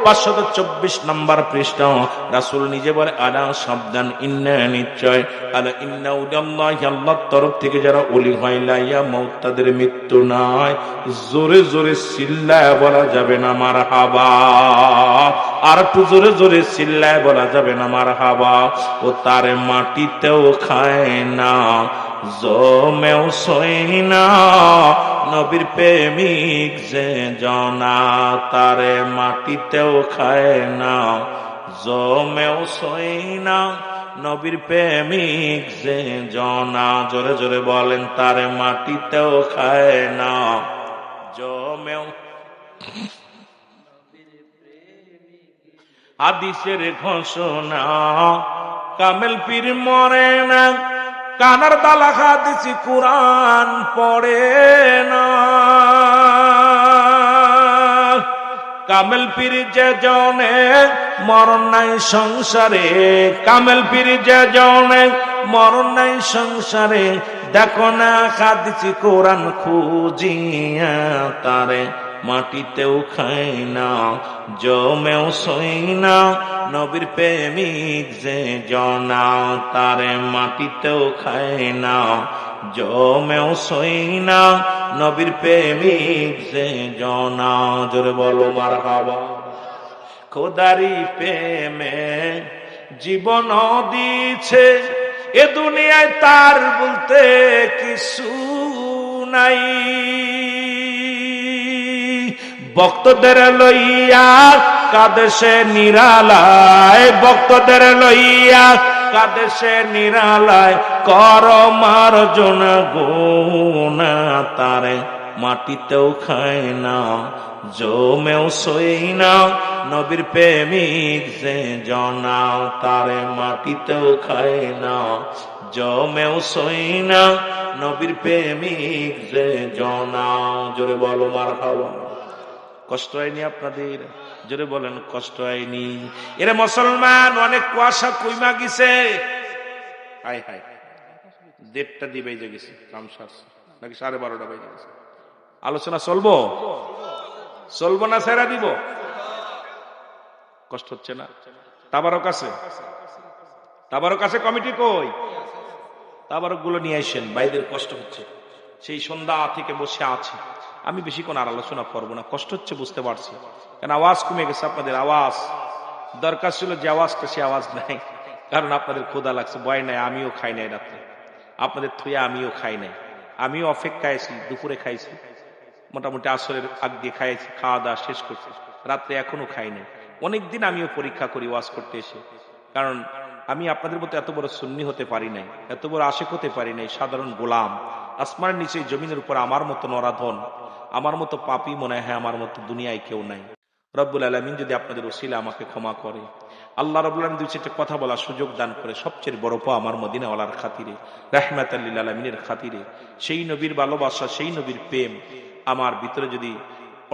524 নম্বর পৃষ্ঠা, রাসূল নিজে বলে, আলা সাবধান, ইন্না নিশ্চয়, আলা ইন্নাহু লিল্লাহি, আল্লাহর তরফ থেকে যারা ওলি হয়, লা ইয়ামুত, তাদের মৃত্যু নাই। জোরে জোরে চিল্লায় বলা যাবে না মারহাবা। আর একটু জোরে জোরে চিল্লায় বলা যাবে না মারহাবা। ও তারে মাটিতেও খায় না, জমেও সই না, নবীর প্রেমিক যে জনা, তারে মাটিতেও খায় না, জমেও সই না, নবীর প্রেমিক যে জনা। জোরে জোরে বলেন, তারে মাটিতেও খায় না, জমেও। হাদিসের ঘোষণা, কামেল পীর মরে না, কানার দালা হাদিসি কুরআন পড়ে না। কামেল পীর যে জনে মরণ নাই সংসারে, কামেল পীর যে জনে মরণ নাই সংসারে, দেখো না হাদিসি কুরআন খুঁজিয়া, তারে মাটিতেও খায় না, জমেও সই না, নবীর প্রেমিক যে জনা, তারে মাটিতেও খায় না, জমেও সই না, নবীর প্রেমিক যে জনা। জোরে বলো মারহাবা। খোদারি প্রেমে জীবন দিছে, এ দুনিয়ায় তার বলতে কিছু নাই। ভক্তদের লইয়া কাদেশে নিরালায়, ভক্তদের লইয়া কাদেশে নিরালায়, কর মার্জন গুনাহ, তারে মাটিতেও খায় না, জমেও সই না, নবীর প্রেমিক যে জনা, তারে মাটিতেও খায় না, জমেও সই না, নবীর প্রেমিক যে জনা। জোরে বলো মারহাবা। কষ্ট হয়নি আপনাদের? জোরে বলেন, কষ্ট হয়নি? এরা মুসলমান অনেক কুয়াশা কইমা গেছে। হাই হাই, 1:30 দিয়ে বেজে গেছে, কাম শেষ নাকি 12:30 বেজে গেছে। আলোচনা চলবো? চলবো না ছেড়ে দিব? কষ্ট হচ্ছে না? তাবারক আছে? তাবারক আছে? কমিটি কই? তাবারক গুলো নিয়ে আসেন, ভাইদের কষ্ট হচ্ছে। সেই সন্ধ্যা থেকে বসে আছে। আমি বেশিক্ষণ আর আলোচনা করবো না, কষ্ট হচ্ছে বুঝতে পারছি, কারণ আওয়াজ কমে গেছে। আপনাদের আওয়াজ দরকার ছিল, যে আওয়াজটা সে আওয়াজ নাই। কারণ আপনাদের ক্ষুধা লাগছে, ভয় নাই, আমিও খাই নাই রাত্রে, আপনাদের থুয়ে আমিও খাই নাই, আমিও অপেক্ষায় আছি, দুপুরে খাইছি, মোটামুটি আসরের আগ দিয়ে খাইছি, খাওয়া দাওয়া শেষ করছি, রাত্রে এখনো খাই নাই। অনেকদিন আমিও পরীক্ষা করি ওয়াজ করতে এসে, কারণ আমি আপনাদের মতো এত বড় সুন্নি হতে পারি নাই, এত বড় আশিক হতে পারি নাই, সাধারণ গোলাম। আসমানের নিচে জমিনের উপর আমার মতো নরাধন, আমার মতো পাপী মনে হয় আমার মতো দুনিয়ায় কেউ নাই। রব্বুল আলামিন যদি আপনাদের ওসিলা আমাকে ক্ষমা করে, আল্লাহ রব্বুল আলামিন দুই চারটে কথা বলার সুযোগ দান করে, সবচেয়ে বড় পাওয়া আমার মদিনাওয়ালার খাতিরে, রাহমাতাল লিল আলামিনের খাতিরে, সেই নবীর ভালোবাসা, সেই নবীর প্রেম আমার ভিতরে যদি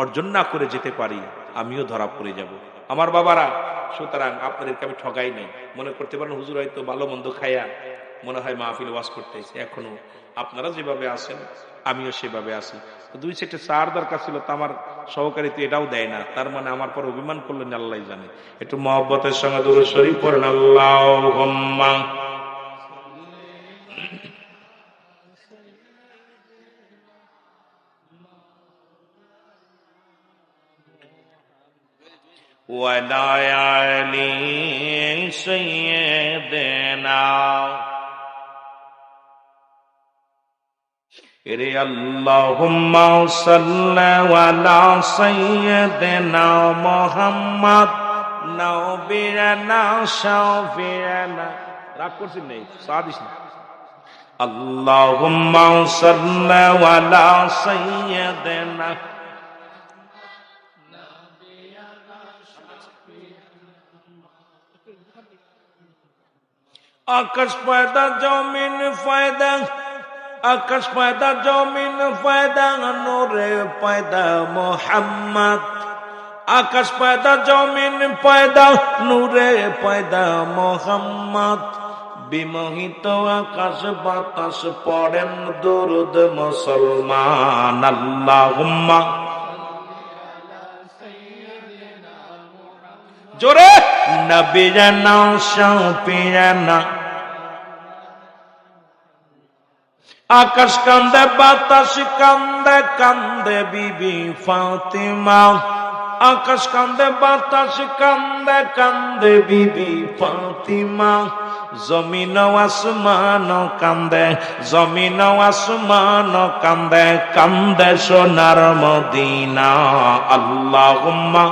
অর্জন না করে যেতে পারি, আমিও ধরা পড়ে যাব। আমার বাবারা, সুতরাং আপনাদেরকে আমি ঠগাই নাই। মনে করতে পারেন হুজুর হয়তো ভালো মন্দ খাইয়া মনে হয় মাহফিল ওয়াজ করতেছে, এখনো আপনারা যেভাবে আছেন আমিও সেভাবে আছি। তো দুই সেটে চার দরকার ছিল, তো আমার সহকারী তো এটাও দেয় না, তার মানে আমার পর অভিমান করলেন আল্লাহ জানে। একটু মহব্বতের সঙ্গে দুরূদ শরীফ পড়েন, আল্লাহুম্মা ওয়ালা আলি সাইয়্যিদিনা। রে আল্লাহুম্মা সাল্লি আলা সাইয়্যিদিনা মুহাম্মদ নবিয়ানা শাফিয়ানা। রাগ করছেন নাই, সাদিস না। আল্লাহুম্মা সাল্লি আলা সাইয়্যিদিনা। আকাশ পয়দা জমিন পয়দা, আকাশ পয়দা জমিন পয়দা, নূরে পয়দা মোহাম্মদ। আকাশ পয়দা জমিন পয়দা, নূরে পয়দা মোহাম্মদ। বিমোহিত আকাশ বাতাস পড়েন দুরুদ মুসলমান। আল্লাহুম্মা জোরে নবিয়ানা শাফিয়ানা। আকাশ কান্দে বাতাস কান্দে, কান্দে বিবি ফাতিমা। আকাশ কান্দে বাতাস কান্দে, কান্দে বিবি ফাতিমা। জমিন আসমান কান্দে, জমিন আসমান কান্দে, কান্দে সোনার মদিনা। আল্লাহুম্মা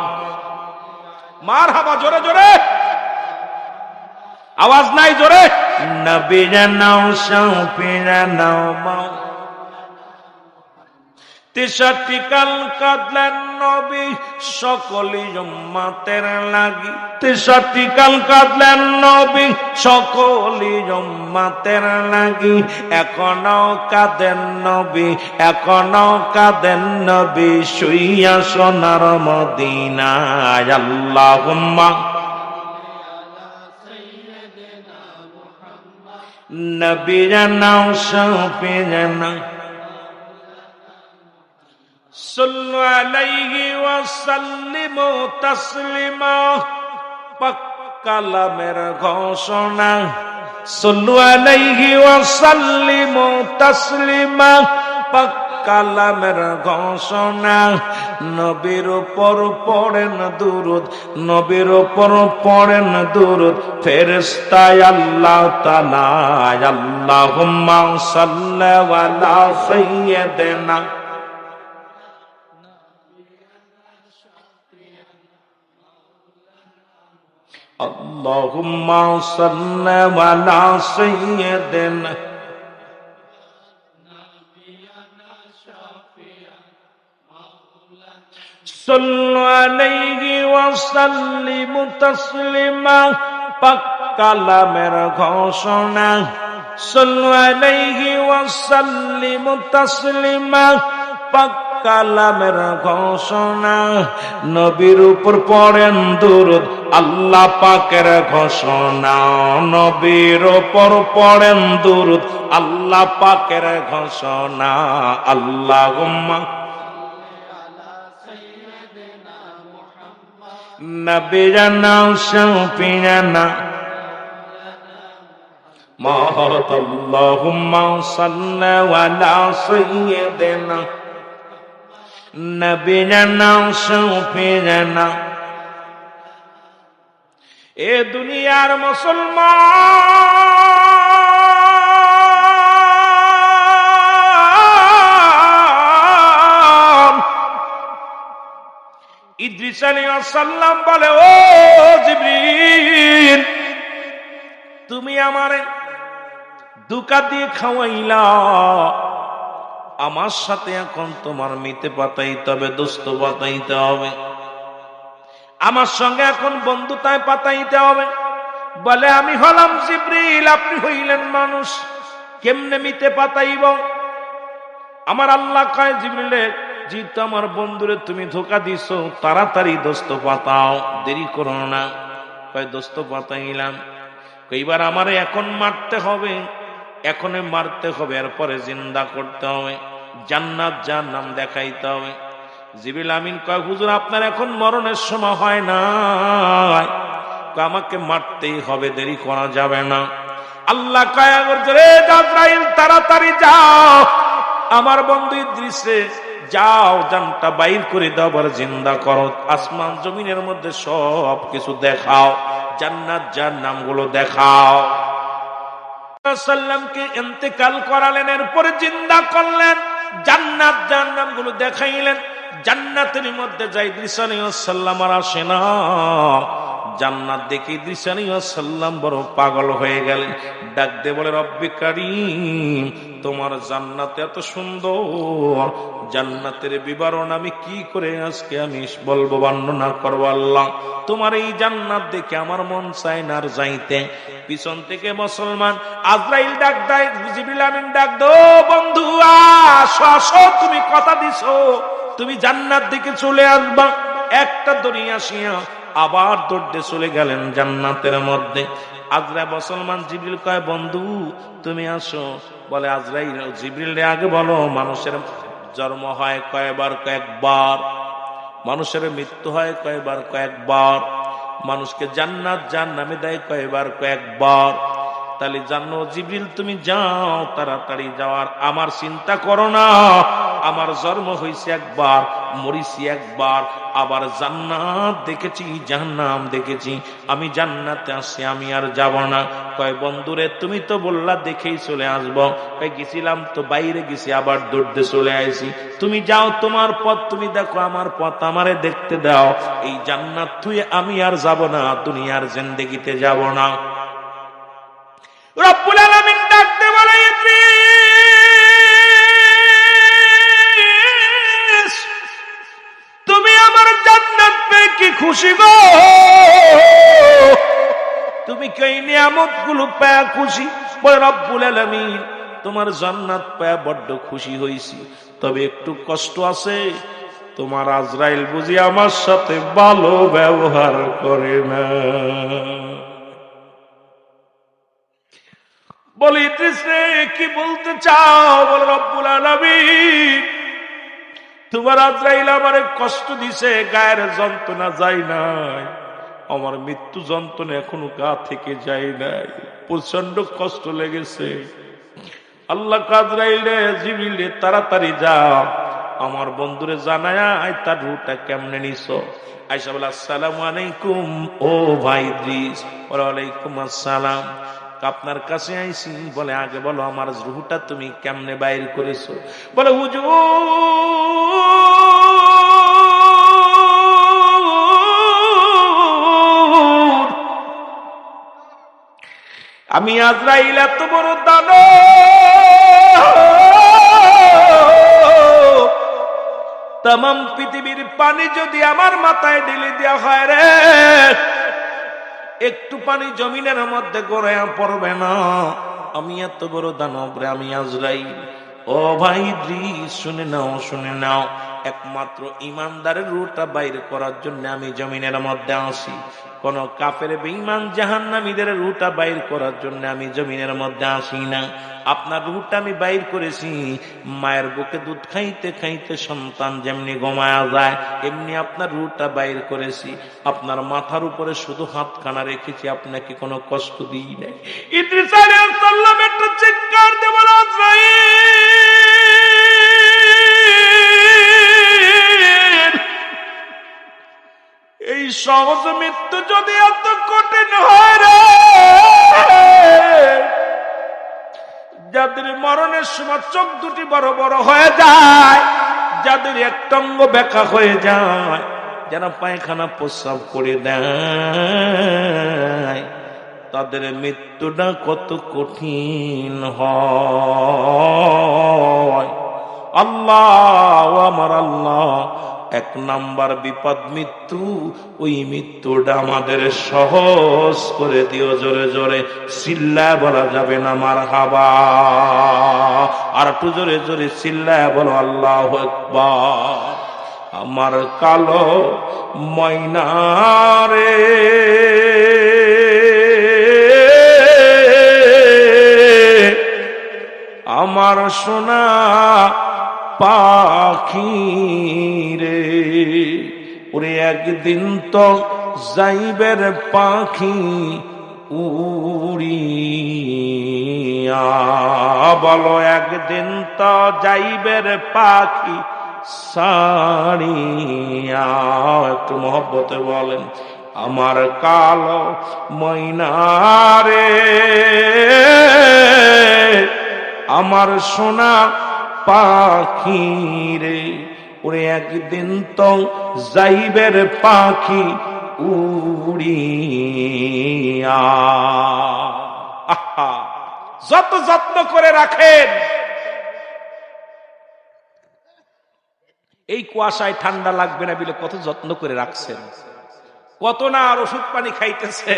মারহাবা, জোরে জোরে আওয়াজ নাই, জোরে নবিয়ানা শাফিয়ানা। 63 কাল কাঁদলেন নবী সকলি উম্মতের লাগি। 63 কাল কাঁদলেন নবী সকলি উম্মতের লাগি। এখনো কাঁদেন নবী, এখনো কাঁদেন নবী, শুইয়া সোনার মদিনায়। আল্লাহুম্মা নবিয়ানা শাফিয়ানা। সাল্লু আলাইহি ওয়া সাল্লিমু তাসলিমা। পাক কালামের ঘোষণা। সাল্লু আলাইহি ওয়া সাল্লিমু তাসলিমা। পাক কালামের ঘোষণা। নবীর উপর পড়েন দুরুদ, নবীর উপর পড়েন দুরুদ ফেরেশতা আল্লাহ তাআলা। আল্লাহুম্মা সাল্লি আলা সাইয়্যিদিনা। আল্লাহুম্মা সাল্লি আলা সাইয়্যিদিনা। সাল্লু আলাইহি ওয়া সাল্লিমু তাসলিমা। পাক কালামের ঘোষণা। সাল্লু আলাইহি ওয়া সাল্লিমু তাসলিমা। পাক কালামের ঘোষণা। নবীর উপর পড়েন দুরুদ আল্লাহ পাকের ঘোষণা। নবীর উপর পড়েন দুরুদ আল্লাহ পাকের ঘোষণা। আল্লাহুম্মা নবিয়ানা শাফিয়ানা। আল্লাহুম্মা সাল্লি আলা সাইয়্যিদিনা নবিয়ানা শাফিয়ানা। এ দুনিয়ার মুসলমান, ইদ্রিস আলাইহিস সালাম বলে, ও জিবরিল, তুমি আমারে ধোঁকা দিয়ে খাওয়াইলা, আমার সাথে এখন তোমার মিতে পাতাইতে হবে, দোস্ত পাতাইতে হবে, আমার সঙ্গে এখন বন্ধুতায় পাতাইতে হবে। বলে, আমি হলাম জিবরিল, আপনি হইলেন মানুষ, কেমনে মিতে পাতাইব? আমার আল্লাহ কয়, জিবরিলে, যেহেতু আমার বন্ধুরে তুমি ধোঁকা দিছো, তাড়াতাড়ি দোস্ত পাতাও, দেরি করো না। কয়, দোস্ত পাতাইলাম। এইবার আমারে এখন মারতে হবে, এখনই মারতে হবে, এরপরে জিন্দা করতে হবে, জান্নাত জাহান্নাম দেখাইতে হবে। জিবরিল আমিন কয়, হুজুর, আপনার এখন মরণের সময় হয় না, আমাকে মারতেই হবে, দেরি করা যাবে না। আল্লাহ কয়, রে আজরাইল, তাড়াতাড়ি যাও, আমার বন্ধু ইদ্রিসে যাও, জানটা বাইর করে দাও, আবার জিন্দা করো, আসমান জমিনের মধ্যে সব কিছু দেখাও, জান্নাত জাহান্নাম গুলো দেখাও। সাল্লামকে ইন্তেকাল করালেন, এরপরে জিন্দা করলেন, জান্নাত জাহান্নাম গুলো দেখাইলেন। জান্নাতের মধ্যে যাই ইদ্রিস আলাইহিস সালাম আর আসে না, জান্নাত দেখে ইদ্রিস আলাইহিস সালাম বড় পাগল হয়ে গেলেন। ডাক দিয়ে বলে, রব্বে কারীম, তোমার জান্নাত এত সুন্দর, জান্নাতের বিবরণ আমি কি করে আজকে আমি বলবো, বর্ণনা করবো। আল্লাহ, তোমার এই জান্নাত দেখে আমার মন চায় না আর যাইতে। পিছন থেকে মুসলমান আজরাইল ডাক দেয়, জিবরিল আমিন ডাক দো, বন্ধু আসো আসো, তুমি কথা দিছো, তুমি জান্নাত দিকে চলে আসবা। একটা দড়ি আসিয়া আবার দৌড়তে চলে গেলেন জান্নাতের মধ্যে। আজরাইল মুসলমান জিবরিল কয়, বন্ধু তুমি আসো। বলে, আজরাইল, জিবরিল রে আগে বলো, মানুষের জন্ম হয় কয়বার? কয়েকবার। মানুষের মৃত্যু হয় কয়বার? কয়েকবার। মানুষকে জান্নাত জাহান্নামে দেয় কয়বার? কয়েকবার। তাহলে জানো জিবরিল, তুমি যাও, তাড়াতাড়ি যাওয়ার, আমার চিন্তা করো না, আমার জন্ম হয়েছে একবার, মরিছি একবার, আবার জান্নাত দেখেছি, জাহান্নাম দেখেছি, আমি জান্নাতে আসছি, আমি আর যাব না। কয়, বন্ধুরে, তুমি তো বললা দেখেই চলে আসবো। কয়, গেছিলাম তো, বাইরে গেছি, আবার দৌড়তে চলে আসি। তুমি যাও, তোমার পথ তুমি দেখো, আমার পথ আমারে দেখতে দাও। এই জান্নাত তুই আমি আর যাব না, দুনিয়ার জিন্দেগিতে যাব না। রব্বুল আলামিন ডাকতে বলে, ইদ্রিস, তুমি আমার জান্নাত পেয়ে কি খুশি গো? তুমি কি এই নিয়ামত গুলো পেয়ে খুশি? বলে, রব্বুল আলামিন, তোমার জান্নাত পেয়ে বড্ড খুশি হইছি, তবে একটু কষ্ট আছে, তোমার আজরাইল বুঝি আমার সাথে ভালো ব্যবহার করে না। বলে, ইদ্রিস রে, কি বলতে চাও? বলে, রব্বুল আলামিন, তোমার আজরাইল আমারে কষ্ট দিছে, গায়ের যন্ত্রণা যায় নাই, আমার মৃত্যু যন্ত্রণা এখনো গা থেকে যায় নাই, প্রচন্ড কষ্ট লেগেছে। আল্লাহ আজরাইল রে, জিবরিল রে, তাড়াতাড়ি যাও, আমার বন্ধুরে জানায়া তার রূহটা কেমনে নিছো। আয়েশা বলে, আসসালামু আলাইকুম ও ভাই ইদ্রিস। বলে, ওয়ালাইকুম আসসালাম, আপনার কাছে আইছি। বলে, আগে বলো, আমার রূহটা তুমি কেমনে বাইর করেছো? বলে, হুজুর, আমি আজরাইল এত বড় দানব, তামাম পৃথিবীর পানি যদি আমার মাথায় ঢেলে দেওয়া হয় রে, একটু পানি জমিনের মধ্যে গড়াইয়া পড়বে না। আমি এত বড় দানব রে, আমি আজরাইল। ও ভাই ইদ্রিস, শুনে নাও, শুনে নাও, একমাত্র ইমানদারের রূহটা বাইর করার জন্য আমি জমিনের মধ্যে আসি। কোন কাফের বেঈমান জাহান্নামীদের রূহটা বাইর করার জন্য আমি জমিনের মধ্যে আসি না। আপনার রূহটা আমি বাইর করেছি, মায়ের বুকে দুধ খাইতে খাইতে সন্তান যেমনি ঘুমায়া যায়, এমনি আপনার রূহটা বাইর করেছি। আপনার মাথার উপরে শুধু হাতখানা রেখেছি, আপনাকে কোনো কষ্ট দিই নাই। ইদ্রিস আলাইহিস সালাম একটা চিৎকার দিয়ে বলে, আজরাইল, এই সহজ মৃত্যু যদি এত কঠিন হয় রে, যাদের মরণের সময় চোখ দুটি বড় বড় হয়ে যায়, যাদের একটা অঙ্গ বেঁকা হয়ে যায়, যারা পায়খানা প্রস্রাব করে দেয়, তাদের মৃত্যুটা কত কঠিন হয়। আল্লাহ, আমার আল্লাহ, এক নাম্বার বিপদ মৃত্যু, ওই মৃত্যুটা আমাদের সহজ করে দিও। জোরে জোরে চিল্লায় বলা যাবে না মারহাবা? আর একটু জোরে জোরে চিল্লায় বলো আল্লাহু আকবার। আমার কালো ময়না রে, আমার সোনা পাখি রে, ওরে একদিন তো যাইবের পাখি উড়িয়া, বলো একদিন তো যাইবের পাখি সাড়িয়া। একটু মহব্বতে বলেন, আমার কালো ময়না রে, আমার সোনা পাখি রে, ওরে একদিন তো যাইবের পাখি উড়িয়া। আহা, যত যত্ন করে রাখেন, এই কুয়াশায় ঠান্ডা লাগবে না বলে কত যত্ন করে রাখছেন, কত না আর ওষুধ পানি খাইতেছে।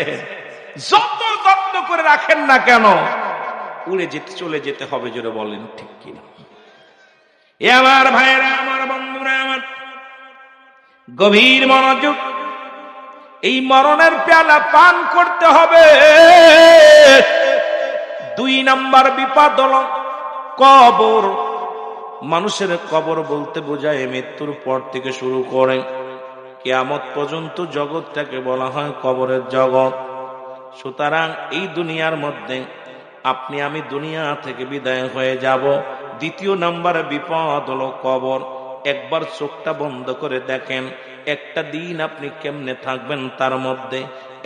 যত যত্ন করে রাখেন না কেন, উড়ে যেতে চলে যেতে হবে। জোরে বলেন ঠিক কিনা? এ আমার ভাইয়েরা, আমার বন্ধুরা, আমার গভীর মনোযোগ, এই মরণের পেয়ালা পান করতে হবে। 2 নাম্বার বিপদ হলো কবর। মানুষের কবর বলতে বোঝায় মৃত্যুর পর থেকে শুরু করে কিয়ামত পর্যন্ত জগৎটাকে বলা হয় কবরের জগৎ। সুতরাং এই দুনিয়ার মধ্যে আপনি আমি দুনিয়া থেকে বিদায় হয়ে যাব। 2 নাম্বার বিপদ হলো কবর। একবার চোখটা বন্ধ করে দেখেন, একটা দিন আপনি কেমনে থাকবেন তার মধ্যে,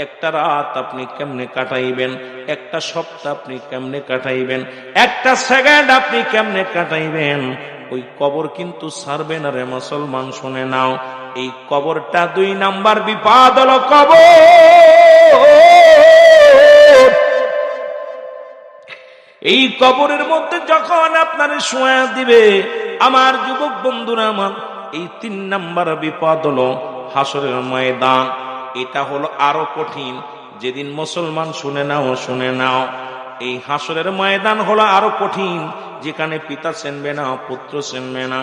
একটা রাত আপনি কেমনে কাটাইবেন, একটা সপ্তাহ আপনি কেমনে কাটাইবেন, একটা সেকেন্ড আপনি কেমনে কাটাইবেন, ওই কবর কিন্তু ছাড়বে না রে মুসলমান। শুনে নাও, এই কবরটা 2 নাম্বার বিপদ হলো কবর। এই কবরের মধ্যে যখন আপনার শোয়া দিবে, আমার যুবক বন্ধুরা আমার, এই 3 নাম্বার বিপদ হলো হাসরের ময়দান। এটা হলো আরো কঠিন। যেদিন মুসলমান শুনে নাও, শুনে নাও, এই হাসরের ময়দান হলো আরো কঠিন, যেখানে পিতা চিনবে না, পুত্র চিনবে না,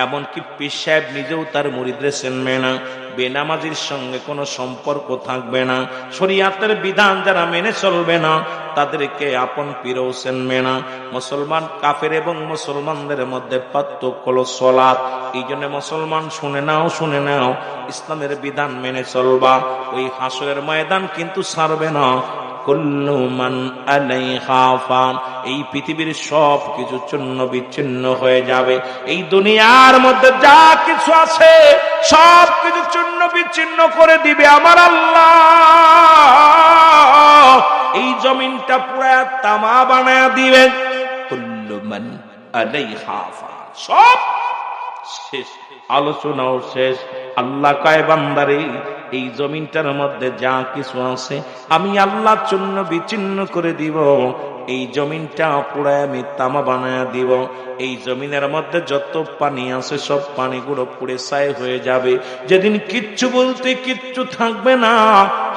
এমনকি পীর সাহেব নিজেও তার মুরিদরে চিনবে না, বেনামাজির সঙ্গে কোনো সম্পর্ক থাকবে না, শরীয়তের বিধান যারা মেনে চলবে না তাদেরকে আপন পীরও চিনবে না। মুসলমান কাফের এবং মুসলমানদের মধ্যে পার্থক্য হলো সালাত। এই জন্য মুসলমান শুনে নাও, শুনে নাও, ইসলামের বিধান মেনে চলবা। ওই হাসরের ময়দান কিন্তু ছাড়বে না। কুল্লু মান আলাইহা ফান, এই পৃথিবীর সব কিছু চূর্ণ বিচ্ছিন্ন হয়ে যাবে। এই দুনিয়ার মধ্যে যা কিছু আছে সব কিছু চূর্ণ বিচ্ছিন্ন করে দিবে আমার আল্লাহ। এই জমিনটা পুরা তামা বানায়া দিবেন। কুল্লু মান আলাইহা ফান, সব শেষ, আলোচনাও শেষ। আল্লাহ কয় বান্দারে, এই জমিনটার মধ্যে যা কিছু আছে আমি আল্লাহ চূর্ণ বিচ্ছিন্ন করে দিব। এই জমিনটা পুরাই আমি তামা বানায়া দিব। এই জমিনের মধ্যে যত পানি আছে সব পানিগুলো পুড়ে ছাই হয়ে যাবে। যেদিন কিচ্ছু বলতে কিচ্ছু থাকবে না,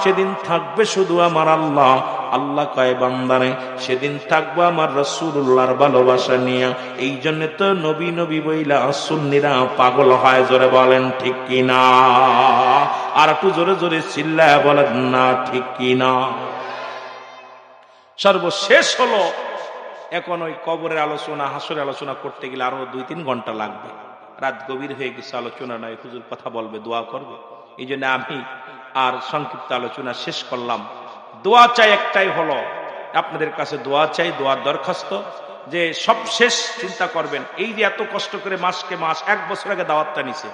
সেদিন থাকবে শুধু আমার আল্লাহ। আল্লাহ কয় বান্দারে, সেদিন থাকবো আমার রাসূলুল্লাহর ভালোবাসা নিয়ে। এই জন্য তো নবী নবী বইলা সুন্নিরা পাগল হয়। জোরে বলেন ঠিক কিনা? আর একটু জোরে জোরে চিল্লায় বলেন না ঠিক কিনা? সর্বশেষ হলো, এখন ওই কবরের আলোচনা, হাসরের আলোচনা করতে গেলে আরো 2-3 ঘন্টা লাগবে। রাত গভীর হয়ে গেছে, আলোচনা নয়, হুজুর কথা বলবে, দোয়া করবে। এই জন্য আমি আর সংক্ষিপ্ত আলোচনা শেষ করলাম। দোয়া চাই, একটাই হলো আপনাদের কাছে দোয়া চাই, দোয়ার দরখাস্ত, যে সব শেষ চিন্তা করবেন। এই যে এত কষ্ট করে মাসকে মাস, 1 বছর আগে দাওয়াতটা নিছে,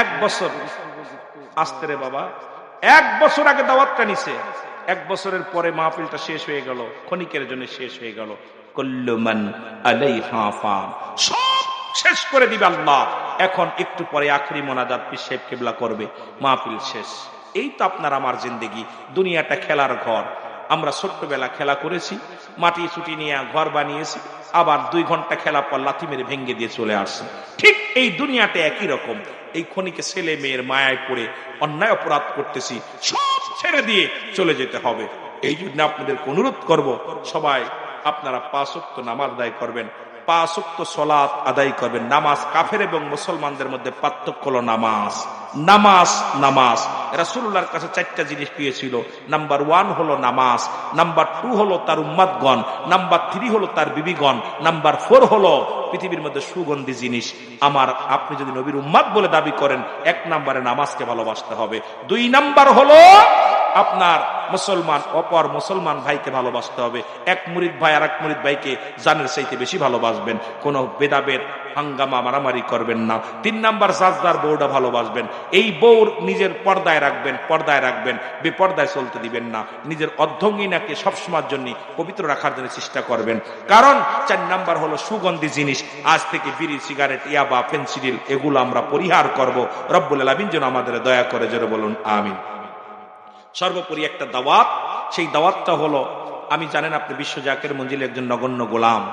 1 বছর আসতে রে বাবা, 1 বছর আগে দাওয়াতটা নিছে, 1 বছরের পরে মাহফিলটা শেষ হয়ে গেল, ক্ষণিকের জন্য শেষ হয়ে গেল। কুল্লু মান আলাইহা ফান, সব শেষ করে দিবে আল্লাহ। এখন একটু পরে আখরি মোনাজাত পীর সাহেব কিবলা করবে, মাহফিল শেষ। এই তো আপনার আমার জিন্দেগি। দুনিয়াটা খেলার ঘর। আমরা ছোট্টবেলা খেলা করেছি, মাটি চুটি নিয়ে ঘর বানিয়েছি, আবার 2 ঘন্টা খেলা পর লাথি মেরে ভেঙে দিয়ে চলে আসছি। ঠিক এই দুনিয়াটা একই রকম। এই ক্ষণিকে ছেলে মেয়ের মায়ায় পড়ে অন্যায় অপরাধ করতেছি, সব ছেড়ে দিয়ে চলে যেতে হবে। এই জন্য আপনাদেরকে অনুরোধ করব, সবাই আপনারা 5 ওয়াক্ত নামাজ আদায় করবেন, 5 ওয়াক্ত সালাত আদায় করবেন। নামাজ কাফের এবং মুসলমানদের মধ্যে পার্থক্য হলো নামাজ। নামাজ নামাজ রাসূলুল্লাহর কাছে 4টা জিনিস পেয়েছিল। নাম্বার 1 হলো নামাজ, নাম্বার 2 হলো তার উম্মতগণ, নাম্বার 3 হলো তার বিবিগণ, নাম্বার 4 হলো পৃথিবীর মধ্যে সুগন্ধি জিনিস। আপনি যদি নবীর উম্মত বলে দাবি করেন, 1 নম্বরে নামাজকে ভালোবাসতে হবে। 2 নাম্বার হলো আপনার মুসলমান অপর মুসলমান ভাইকে ভালোবাসতে হবে। এক মুরিদ ভাই আর এক মুরিদ ভাইকে জানের চাইতে বেশি ভালোবাসবেন। কোনো ভেদাভেদ হাঙ্গামা মারামারি করবেন না। 3 নাম্বার সাজদার বউটা ভালোবাসবেন। এই বউর নিজের পর্দায় রাখবেন, পর্দায় রাখবেন, বেপর্দায় চলতে দিবেন না। নিজের অর্ধঙ্গিনাকে সবসময়ের জন্য পবিত্র রাখার জন্য চেষ্টা করবেন। কারণ 4 নাম্বার হলো সুগন্ধি জিনিস। আজ থেকে বিড়ি, সিগারেট, ইয়াবা, ফেনসিডিল এগুলো আমরা পরিহার করব। রব্বুল আলামিন যেন আমাদের দয়া করে, জোরে বলুন আমিন। সর্বোপরি একটা দাওয়াত, সেই দাওয়াতটা হলো, আমি জানেন আপনি বিশ্ব জাকের মঞ্জিলে একজন নগণ্য গোলাম।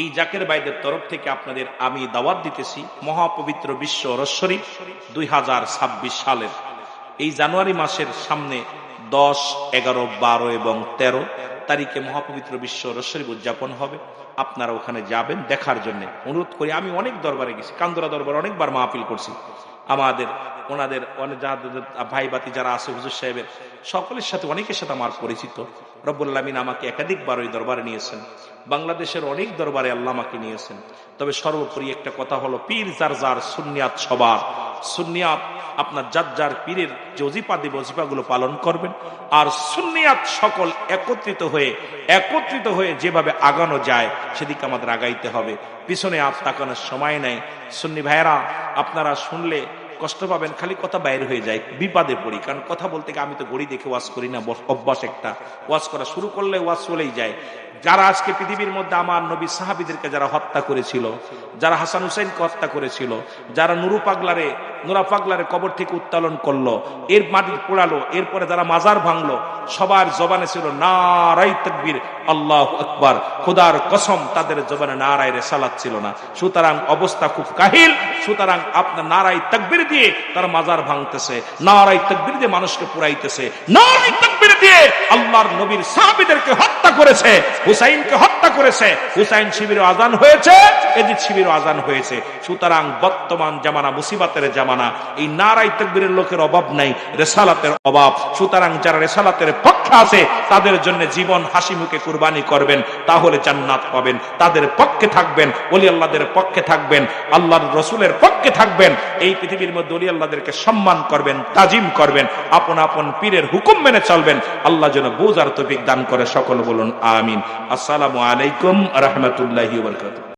এই জাকের ভাইদের তরফ থেকে আপনাদের আমি দাওয়াত দিতেছি মহাপবিত্র বিশ্ব রস শরীফ 2026 সালের এই জানুয়ারি মাসের সামনে 10, 11, 12 এবং 13 তারিখে মহাপবিত্র বিশ্ব রস শরীফ উদযাপন হবে। আপনারা ওখানে যাবেন দেখার জন্য অনুরোধ করি। আমি অনেক দরবারে গেছি, কান্দরা দরবার অনেকবার মাহফিল করছি। আমাদের ওনাদের অনেক ভাই বাতি যারা আছে হুজুর সাহেবের সকলের সাথে, অনেকের সাথে আমার পরিচিত। রব্বুল আলামিন আমাকে একাধিকবার ওই দরবারে নিয়েছেন। বাংলাদেশের অনেক দরবারে আল্লাহ আমাকে নিয়েছেন। তবে সর্বোপরি একটা কথা হলো, পীর যার যার, সুন্নিয়াত সবার। সুন্নিয়াত আপনার যার যার পীরের যে ওজিফা দিবে ওজিফাগুলো পালন করবেন। আর সুন্নিয়াত সকল একত্রিত হয়ে যেভাবে আগানো যায় সেদিকে আমাদের আগাইতে হবে। পিছনে আর তাকানোর সময় নাই। সুন্নি ভাইয়েরা, আপনারা শুনলে কষ্ট পাবেন, খালি কথা বাইর হয়ে যায়, বিপদে পড়ি। কারণ কথা বলতে গিয়ে আমি তো ঘড়ি দেখে ওয়াজ করি না, অভ্যাস একটা। ওয়াজ করা শুরু করলে ওয়াজ চলেই যায়। যারা আজকে পৃথিবীর মধ্যে আমার নবী সাহাবীদেরকে যারা হত্যা করেছিল, যারা হাসান হুসাইনকে হত্যা করেছিল, যারা নুরা পাগলারে কবর থেকে উত্তোলন করলো, এর মাটি পোড়ালো, এরপরে যারা মাজার ভাঙলো, সবার জবানে ছিল নারাই তাকবীর, আল্লাহু আকবার। খোদার কসম তাদের জবানে নারাই রিসালাত ছিল না। সুতরাং অবস্থা খুব কাহিল। সুতরাং আপনার নারাই তাকবীর দিয়ে তারা মাজার ভাঙতেছে, নারাই তাকবীর দিয়ে মানুষকে পুরাইতেছে, নারাই তাকবীর দিয়ে আল্লাহর নবীর সাহাবীদেরকে হত্যা করেছে, হুসাইনকে হত্যা করেছে। হুসাইন শিবিরে আজান হয়েছে, এজিদ শিবিরে আজান হয়েছে। সুতরাং বর্তমান জামানা মুসিবতের জামানা। এই নারাই তাকবীরের লোকের অভাব নাই, রিসালাতের অভাব। সুতরাং যারা রিসালাতের পক্ষে আছে তাদের জন্য জীবন হাসি মুখে কুরবানি করবেন, তাহলে জান্নাত পাবেন। তাদের পক্ষে থাকবেন, ওলি আল্লাহদের পক্ষে থাকবেন, আল্লাহর রাসূলের পক্ষে থাকবেন। এই পৃথিবীর মধ্যে ওলি আল্লাহদেরকে সম্মান করবেন, তাজিম করবেন, আপন আপন পীরের হুকুম মেনে চলবেন। আল্লাহ যেন বুঝার তৌফিক দান করে। সকল বলুন আমিন। আসসালামু আলাইকুম ওয়া রাহমাতুল্লাহি ওয়া বারাকাতুহু।